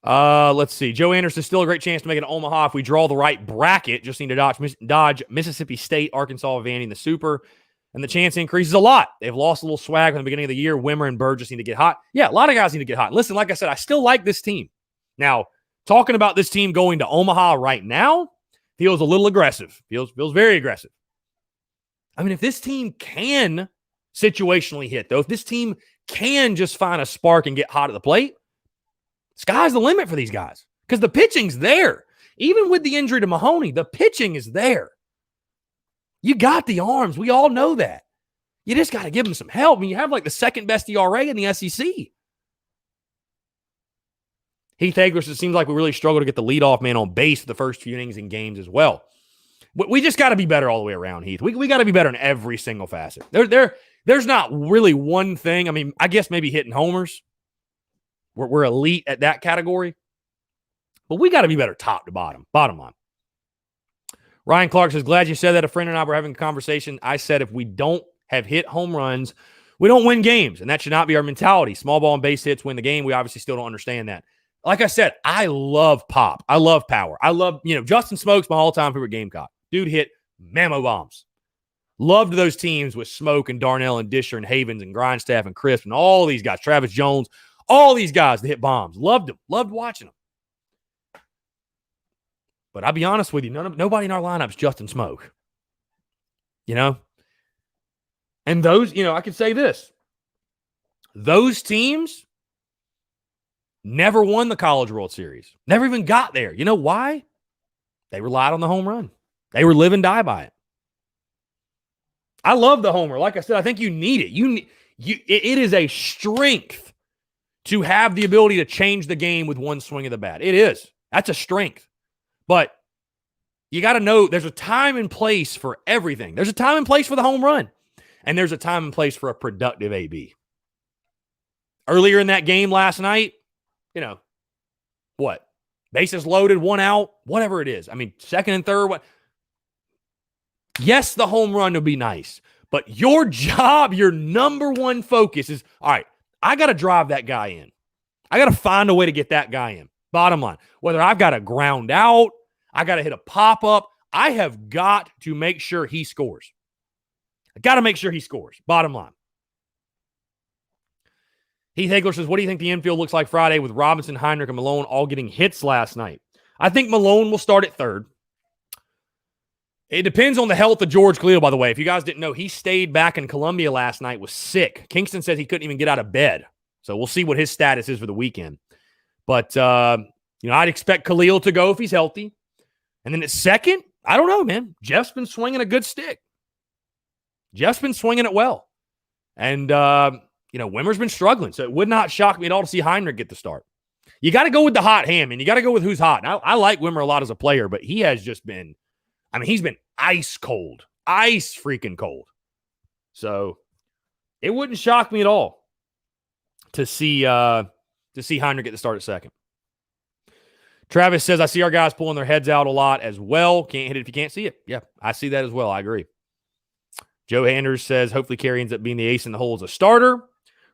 Let's see. Joe Anderson, still a great chance to make it to Omaha if we draw the right bracket. Just need to dodge Mississippi State, Arkansas, Vandy in the Super. And the chance increases a lot. They've lost a little swag from the beginning of the year. Wimmer and Bird just need to get hot. Yeah, a lot of guys need to get hot. Listen, like I said, I still like this team. Now, talking about this team going to Omaha right now feels a little aggressive. Feels very aggressive. I mean, if this team can situationally hit, though, if this team can just find a spark and get hot at the plate, sky's the limit for these guys because the pitching's there. Even with the injury to Mahoney, the pitching is there. You got the arms. We all know that. You just got to give them some help. I mean, you have like the second best ERA in the SEC. Heath Agris, it seems like we really struggle to get the leadoff man on base the first few innings in games as well. We just got to be better all the way around, Heath. We got to be better in every single facet. There's not really one thing. I mean, I guess maybe hitting homers. We're elite at that category. But we got to be better top to bottom line. Ryan Clark says, glad you said that. A friend and I were having a conversation. I said if we don't have hit home runs, we don't win games. And that should not be our mentality. Small ball and base hits win the game. We obviously still don't understand that. Like I said, I love pop. I love power. I love, Justin Smoke's my all-time favorite Gamecock. Dude hit mammo bombs. Loved those teams with Smoke and Darnell and Disher and Havens and Grindstaff and Crisp and all these guys. Travis Jones. All these guys that hit bombs. Loved them. Loved watching them. But I'll be honest with you, nobody in our lineup is Justin Smoke. And those, I could say this. Those teams never won the College World Series. Never even got there. You know why? They relied on the home run. They were live and die by it. I love the homer. Like I said, I think you need it. It is a strength to have the ability to change the game with one swing of the bat. It is. That's a strength. But you got to know there's a time and place for everything. There's a time and place for the home run. And there's a time and place for a productive AB. Earlier in that game last night, what? Bases loaded, 1 out, whatever it is. I mean, second and third, what? Yes, the home run would be nice. But your job, your number one focus is, all right, I got to drive that guy in. I got to find a way to get that guy in. Bottom line, whether I've got to ground out, I got to hit a pop-up, I have got to make sure he scores. I got to make sure he scores. Bottom line. Heath Hagler says, what do you think the infield looks like Friday with Robinson, Heinrich, and Malone all getting hits last night? I think Malone will start at third. It depends on the health of George Khalil, by the way. If you guys didn't know, he stayed back in Columbia last night, was sick. Kingston says he couldn't even get out of bed. So we'll see what his status is for the weekend. But, I'd expect Khalil to go if he's healthy. And then at second, I don't know, man. Jeff's been swinging a good stick. Jeff's been swinging it well. And, Wimmer's been struggling. So it would not shock me at all to see Heinrich get the start. You got to go with the hot hand, man. You got to go with who's hot. Now, I like Wimmer a lot as a player, but he has just been, he's been ice cold. Ice freaking cold. So it wouldn't shock me at all to see Heinrich get the start at second. Travis says, I see our guys pulling their heads out a lot as well. Can't hit it if you can't see it. Yeah, I see that as well. I agree. Joe Anders says, hopefully Carey ends up being the ace in the hole as a starter.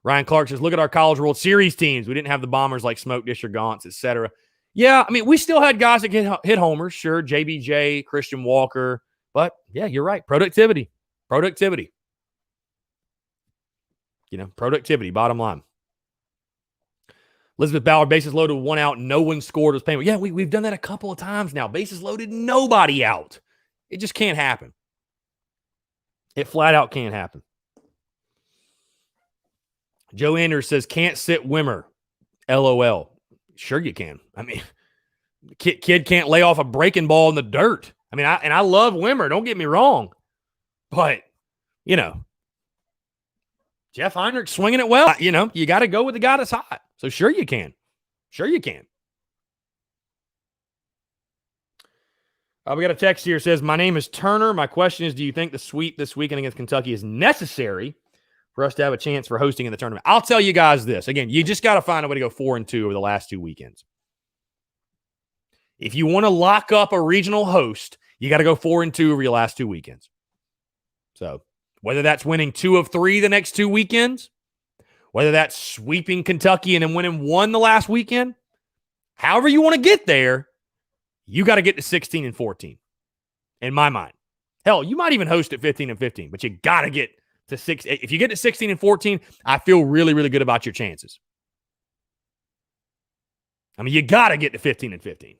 Ryan Clark says, look at our College World Series teams. We didn't have the bombers like Smoke Dish or Gaunts, etc. Yeah, we still had guys that hit homers. Sure, JBJ, Christian Walker. But, yeah, you're right. Productivity. Productivity, bottom line. Elizabeth Ballard, bases loaded, 1 out, no one scored. Was paying. Yeah, we've done that a couple of times now. Bases loaded, nobody out. It just can't happen. It flat out can't happen. Joe Anders says, can't sit Wimmer. LOL. Sure you can. Kid can't lay off a breaking ball in the dirt. I love Wimmer. Don't get me wrong. But, Jeff Heinrich swinging it well. You got to go with the guy that's hot. So sure you can. Sure you can. We got a text here that says, my name is Turner. My question is, do you think the sweep this weekend against Kentucky is necessary for us to have a chance for hosting in the tournament? I'll tell you guys this. Again, you just got to find a way to go 4-2 over the last 2 weekends. If you want to lock up a regional host, you got to go 4-2 over your last 2 weekends. So whether that's winning 2 of 3 the next 2 weekends, whether that's sweeping Kentucky and then winning 1 the last weekend, however you want to get there, you got to get to 16-14 in my mind. Hell, you might even host at 15-15, but you got to get to 6. If you get to 16-14, I feel really, really good about your chances. You got to get to 15-15.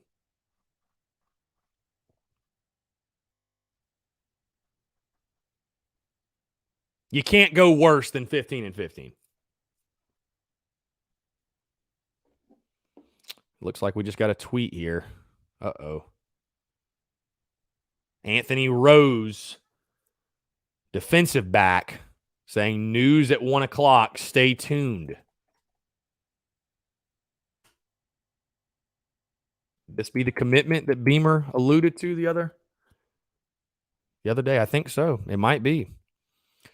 You can't go worse than 15-15. Looks like we just got a tweet here. Uh-oh. Anthony Rose, defensive back, saying news at 1 o'clock. Stay tuned. This be the commitment that Beamer alluded to the other day? I think so. It might be.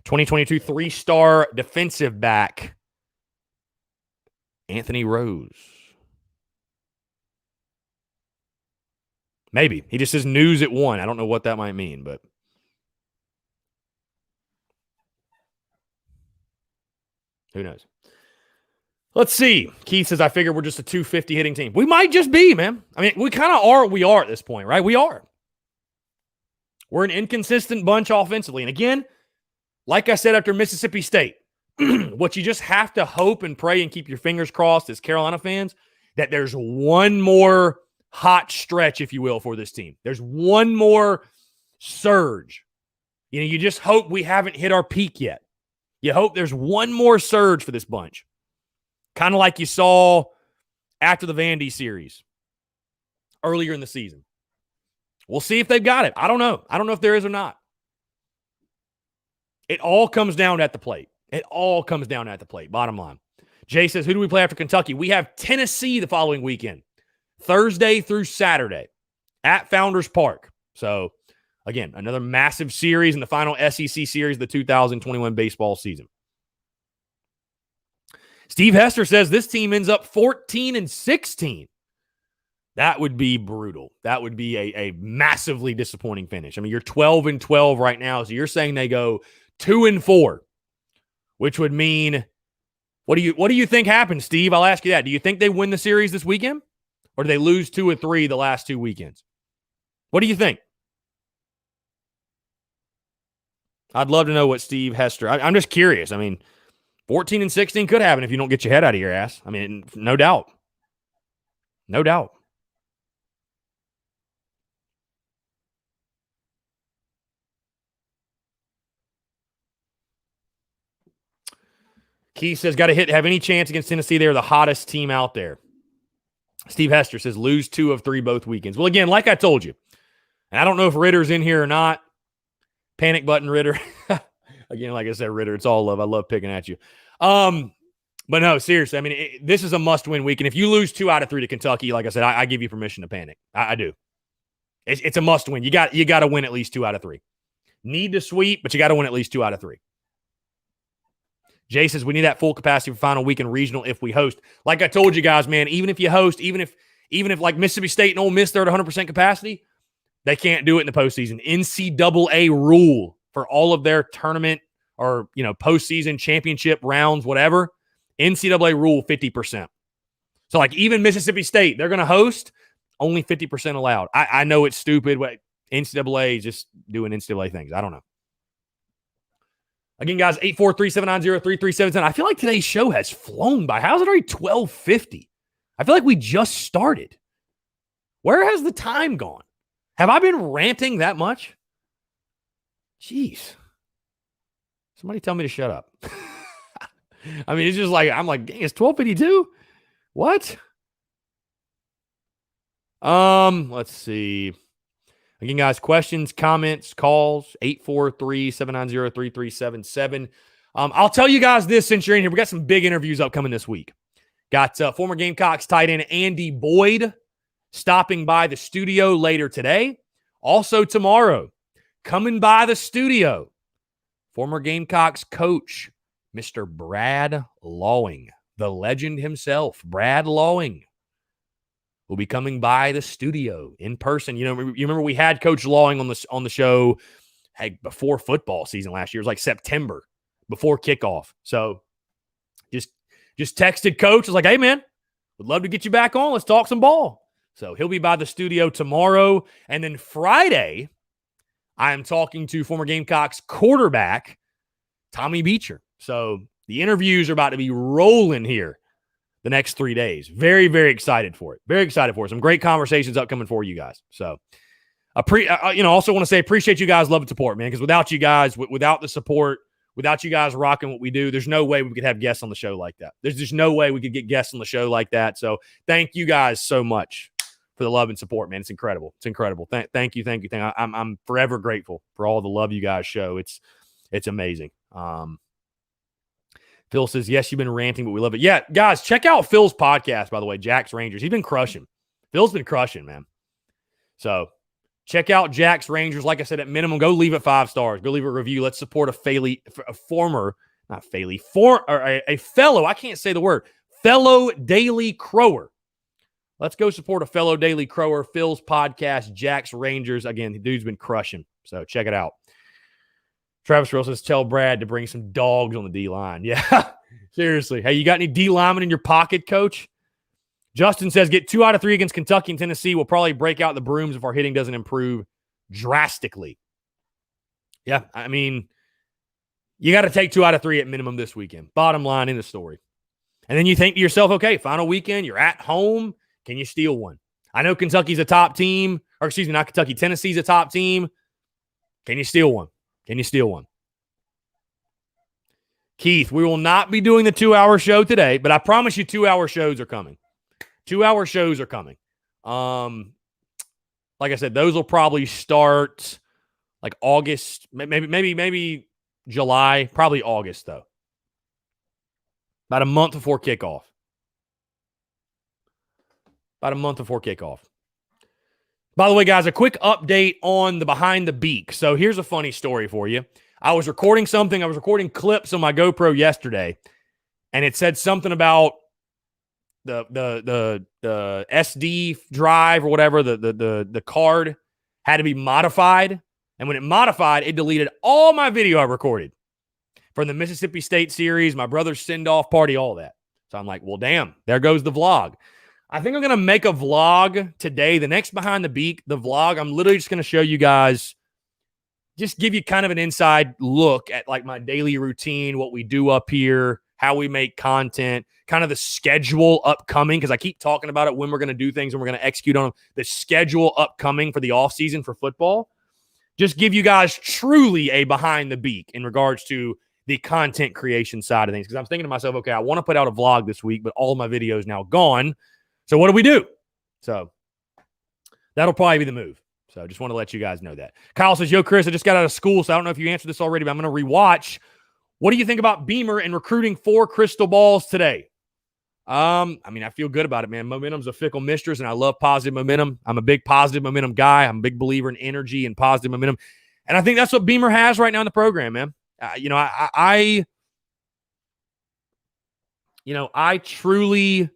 2022 3-star defensive back, Anthony Rose. Maybe. He just says news at 1. I don't know what that might mean, but who knows? Let's see. Keith says, I figure we're just a 250 hitting team. We might just be, man. We kind of are what we are at this point, right? We are. We're an inconsistent bunch offensively. And again, like I said after Mississippi State, what you just have to hope and pray and keep your fingers crossed as Carolina fans, that there's one more hot stretch, if you will, for this team. There's one more surge. You just hope we haven't hit our peak yet. You hope there's one more surge for this bunch. Kind of like you saw after the Vandy series earlier in the season. We'll see if they've got it. I don't know. I don't know if there is or not. It all comes down at the plate. It all comes down at the plate, bottom line. Jay says, who do we play after Kentucky? We have Tennessee the following weekend, Thursday through Saturday at Founders Park. So, again, another massive series in the final SEC series of the 2021 baseball season. Steve Hester says this team ends up 14-16. That would be brutal. That would be a massively disappointing finish. You're 12-12 right now, so you're saying they go 2-4, which would mean What do you think happens, Steve? I'll ask you that. Do you think they win the series this weekend? Or do they lose 2 or 3 the last 2 weekends? What do you think? I'd love to know what Steve Hester. I'm just curious. I mean, 14 and 16 could happen if you don't get your head out of your ass. I mean, no doubt. No doubt. Keith says, got to have any chance against Tennessee. They're the hottest team out there. Steve Hester says, lose 2 of 3 both weekends. Well, again, like I told you, and I don't know if Ritter's in here or not. Panic button, Ritter. Again, like I said, Ritter, it's all love. I love picking at you. But no, seriously, I mean, this is a must-win week. And if you lose 2 out of 3 to Kentucky, like I said, I give you permission to panic. I do. It's a must-win. You got to win at least 2 out of 3. Need to sweep, but you got to win at least 2 out of 3. Jay says, we need that full capacity for final weekend regional if we host. Like I told you guys, man, even if you host, even if like Mississippi State and Ole Miss, they're at 100% capacity, they can't do it in the postseason. NCAA rule for all of their tournament or, postseason championship rounds, whatever. NCAA rule 50%. So, like, even Mississippi State, they're going to host, only 50% allowed. I know it's stupid, but NCAA is just doing NCAA things. I don't know. Again, guys, 843-790-3377. I feel like today's show has flown by. How is it already 12:50? I feel like we just started. Where has the time gone? Have I been ranting that much? Jeez. Somebody tell me to shut up. I mean, it's just like, I'm like, dang, it's 12:52? What? Let's see. Again, guys, questions, comments, calls, 843-790-3377. I'll tell you guys this since you're in here. We got some big interviews upcoming this week. Got former Gamecocks tight end Andy Boyd stopping by the studio later today. Also tomorrow, coming by the studio, former Gamecocks coach, Mr. Brad Lawing, the legend himself, Brad Lawing, will be coming by the studio in person. You remember we had Coach Lawing on the show before football season last year. It was like September before kickoff. So just texted Coach. I was like, hey, man, would love to get you back on. Let's talk some ball. So he'll be by the studio tomorrow. And then Friday, I am talking to former Gamecocks quarterback Tommy Beecher. So the interviews are about to be rolling here the next 3 days. Very, very excited for it. Very excited for it. Some great conversations upcoming for you guys. So, also want to say appreciate you guys' love and support, man, because without you guys, without the support, without you guys rocking what we do, there's no way we could have guests on the show like that. There's just no way we could get guests on the show like that. So thank you guys so much for the love and support, man. It's incredible. It's incredible. Thank you. I'm forever grateful for all the love you guys show. It's amazing. Phil says, yes, you've been ranting, but we love it. Yeah, guys, check out Phil's podcast, by the way, Jack's Rangers. He's been crushing. Phil's been crushing, man. So check out Jack's Rangers. Like I said, at minimum, go leave it 5 stars. Go leave a review. Let's support a fellow, I can't say the word, fellow Daily Crower. Let's go support a fellow Daily Crower, Phil's podcast, Jack's Rangers. Again, the dude's been crushing. So check it out. Travis Rowe says, tell Brad to bring some dogs on the D-line. Yeah, seriously. Hey, you got any D-linemen in your pocket, Coach? Justin says, get 2 out of 3 against Kentucky and Tennessee. We'll probably break out the brooms if our hitting doesn't improve drastically. Yeah, I mean, you got to take 2 out of 3 at minimum this weekend. Bottom line in the story. And then you think to yourself, okay, final weekend, you're at home. Can you steal one? I know Kentucky's a top team. Or excuse me, not Kentucky. Tennessee's a top team. Can you steal one? Can you steal one? Keith, we will not be doing the 2-hour show today, but I promise you 2-hour shows are coming. 2-hour shows are coming. Like I said, those will probably start like August, maybe July, probably August, though. About a month before kickoff. By the way, guys, a quick update on the Behind the Beak. So here's a funny story for you. I was recording clips on my GoPro yesterday, and it said something about the SD drive or whatever, the card had to be modified. And when it modified, it deleted all my video I recorded. from the Mississippi State series, my brother's send-off party, all that. So I'm like, well, damn, there goes the vlog. I think I'm going to make a vlog today. The next Behind the Beak, the vlog, I'm literally just going to show you guys, just give you kind of an inside look at like my daily routine, what we do up here, how we make content, kind of the schedule upcoming, because I keep talking about it, when we're going to do things and we're going to execute on them, the schedule upcoming for the offseason for football. Just give you guys truly a Behind the Beak in regards to the content creation side of things. Because I'm thinking to myself, okay, I want to put out a vlog this week, but all of my videos now gone. So what do? So that'll probably be the move. So I just want to let you guys know that. Kyle says, yo, Chris, I just got out of school, so I don't know if you answered this already, but I'm going to rewatch. What do you think about Beamer and recruiting 4 crystal balls today? I mean, I feel good about it, man. Momentum's a fickle mistress, and I love positive momentum. I'm a big positive momentum guy. I'm a big believer in energy and positive momentum. And I think that's what Beamer has right now in the program, man. I truly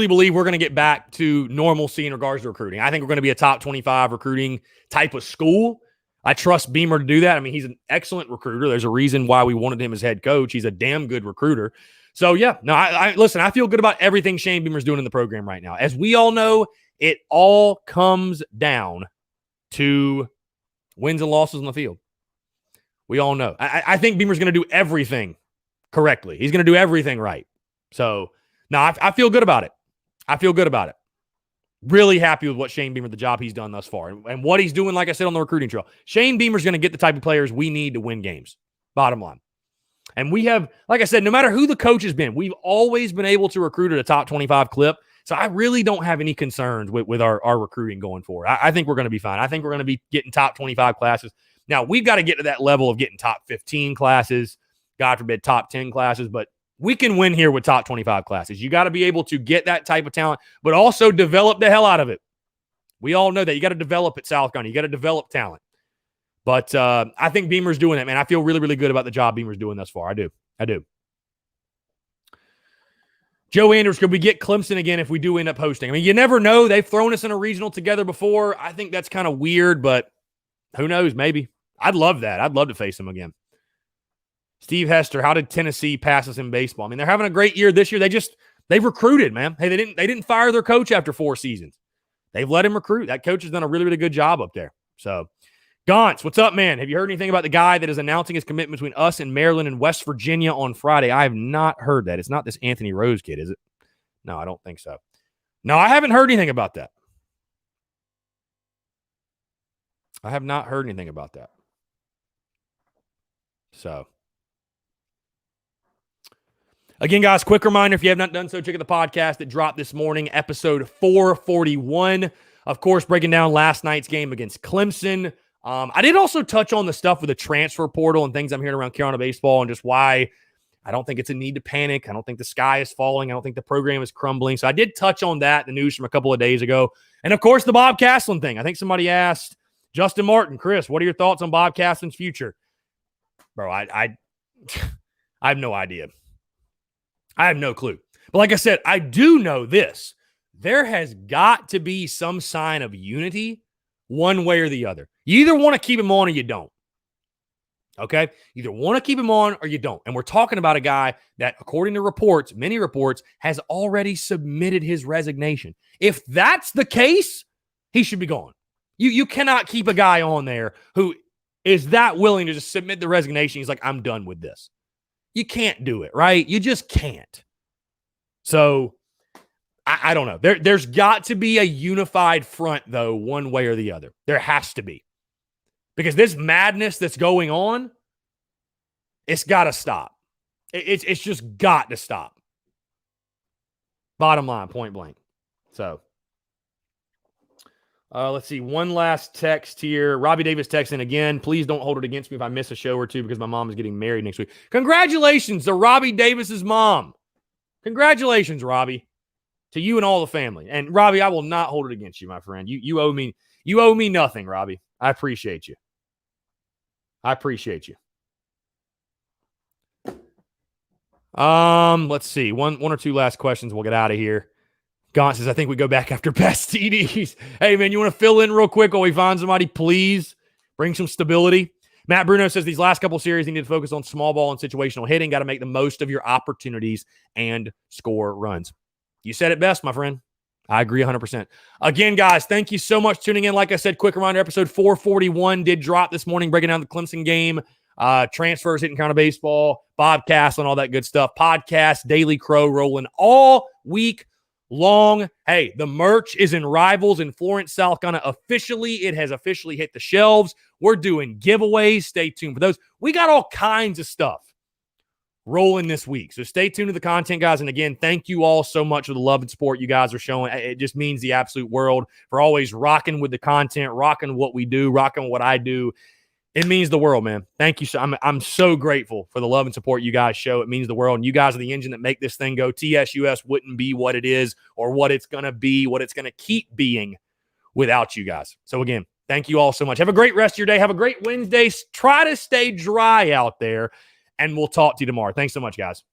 believe we're going to get back to normalcy in regards to recruiting. I think we're going to be a top 25 recruiting type of school. I trust Beamer to do that. I mean, he's an excellent recruiter. There's a reason why we wanted him as head coach. He's a damn good recruiter. So, yeah, no, listen, I feel good about everything Shane Beamer's doing in the program right now. As we all know, it all comes down to wins and losses on the field. We all know. I think Beamer's going to do everything correctly. He's going to do everything right. So, no, I feel good about it. I feel good about it. Really happy with what Shane Beamer, the job he's done thus far. And what he's doing, like I said, on the recruiting trail. Shane Beamer's going to get the type of players we need to win games. Bottom line. And we have, like I said, no matter who the coach has been, we've always been able to recruit at a top 25 clip. So I really don't have any concerns with our recruiting going forward. I think we're going to be fine. I think we're going to be getting top 25 classes. Now, we've got to get to that level of getting top 15 classes, God forbid, top 10 classes, but we can win here with top 25 classes. You got to be able to get that type of talent, but also develop the hell out of it. We all know that. You got to develop at South Carolina. You got to develop talent. But I think Beamer's doing that, man. I feel really, really good about the job Beamer's doing thus far. I do. Joe Andrews, could we get Clemson again if we do end up hosting? I mean, you never know. They've thrown us in a regional together before. I think that's kind of weird, but who knows? Maybe. I'd love that. I'd love to face them again. Steve Hester, how did Tennessee pass us in baseball? I mean, they're having a great year this year. They've recruited, man. Hey, they didn't fire their coach after 4 seasons. They've let him recruit. That coach has done a really, really good job up there. So, Gauntz, what's up, man? Have you heard anything about the guy that is announcing his commitment between us and Maryland and West Virginia on Friday? I have not heard that. It's not this Anthony Rose kid, is it? No, I don't think so. No, I haven't heard anything about that. I have not heard anything about that. So, again, guys, quick reminder, if you have not done so, check out the podcast that dropped this morning, episode 441. Of course, breaking down last night's game against Clemson. I did also touch on the stuff with the transfer portal and things I'm hearing around Carolina baseball and just why I don't think it's a need to panic. I don't think the sky is falling. I don't think the program is crumbling. So I did touch on that, the news from a couple of days ago. And, of course, the Bob Castlin thing. I think somebody asked Justin Martin, Chris, what are your thoughts on Bob Castlin's future? Bro, I have no idea. I have no clue. But like I said, I do know this. There has got to be some sign of unity one way or the other. You either want to keep him on or you don't. Okay? Either want to keep him on or you don't. And we're talking about a guy that, according to reports, many reports, has already submitted his resignation. If that's the case, he should be gone. You cannot keep a guy on there who is that willing to just submit the resignation. He's like, I'm done with this. You can't do it, right? You just can't. So, I don't know. There's got to be a unified front, though, one way or the other. There has to be. Because this madness that's going on, it's got to stop. It's just got to stop. Bottom line, point blank. So, let's see. One last text here. Robbie Davis texting again. Please don't hold it against me if I miss a show or two because my mom is getting married next week. Congratulations to Robbie Davis's mom. Congratulations, Robbie. To you and all the family. And Robbie, I will not hold it against you, my friend. You owe me nothing, Robbie. I appreciate you. Let's see. One or two last questions. We'll get out of here. Gaunt says, I think we go back after best TDs. Hey, man, you want to fill in real quick while we find somebody? Please bring some stability. Matt Bruno says these last couple series you need to focus on small ball and situational hitting. Got to make the most of your opportunities and score runs. You said it best, my friend. I agree 100%. Again, guys, thank you so much for tuning in. Like I said, quick reminder, episode 441 did drop this morning, breaking down the Clemson game, transfers, hitting count of baseball, Bobcast, and all that good stuff. Podcast, Daily Crow rolling all week long. Hey, the merch is in Rivals in Florence, South Carolina. It has officially hit the shelves. We're doing giveaways. Stay tuned for those. We got all kinds of stuff rolling this week. So stay tuned to the content, guys. And again, thank you all so much for the love and support you guys are showing. It just means the absolute world for always rocking with the content, rocking what we do, rocking what I do. It means the world, man. Thank you. I'm so grateful for the love and support you guys show. It means the world. And you guys are the engine that make this thing go. TSUS wouldn't be what it is or what it's going to be, what it's going to keep being without you guys. So again, thank you all so much. Have a great rest of your day. Have a great Wednesday. Try to stay dry out there, and we'll talk to you tomorrow. Thanks so much, guys.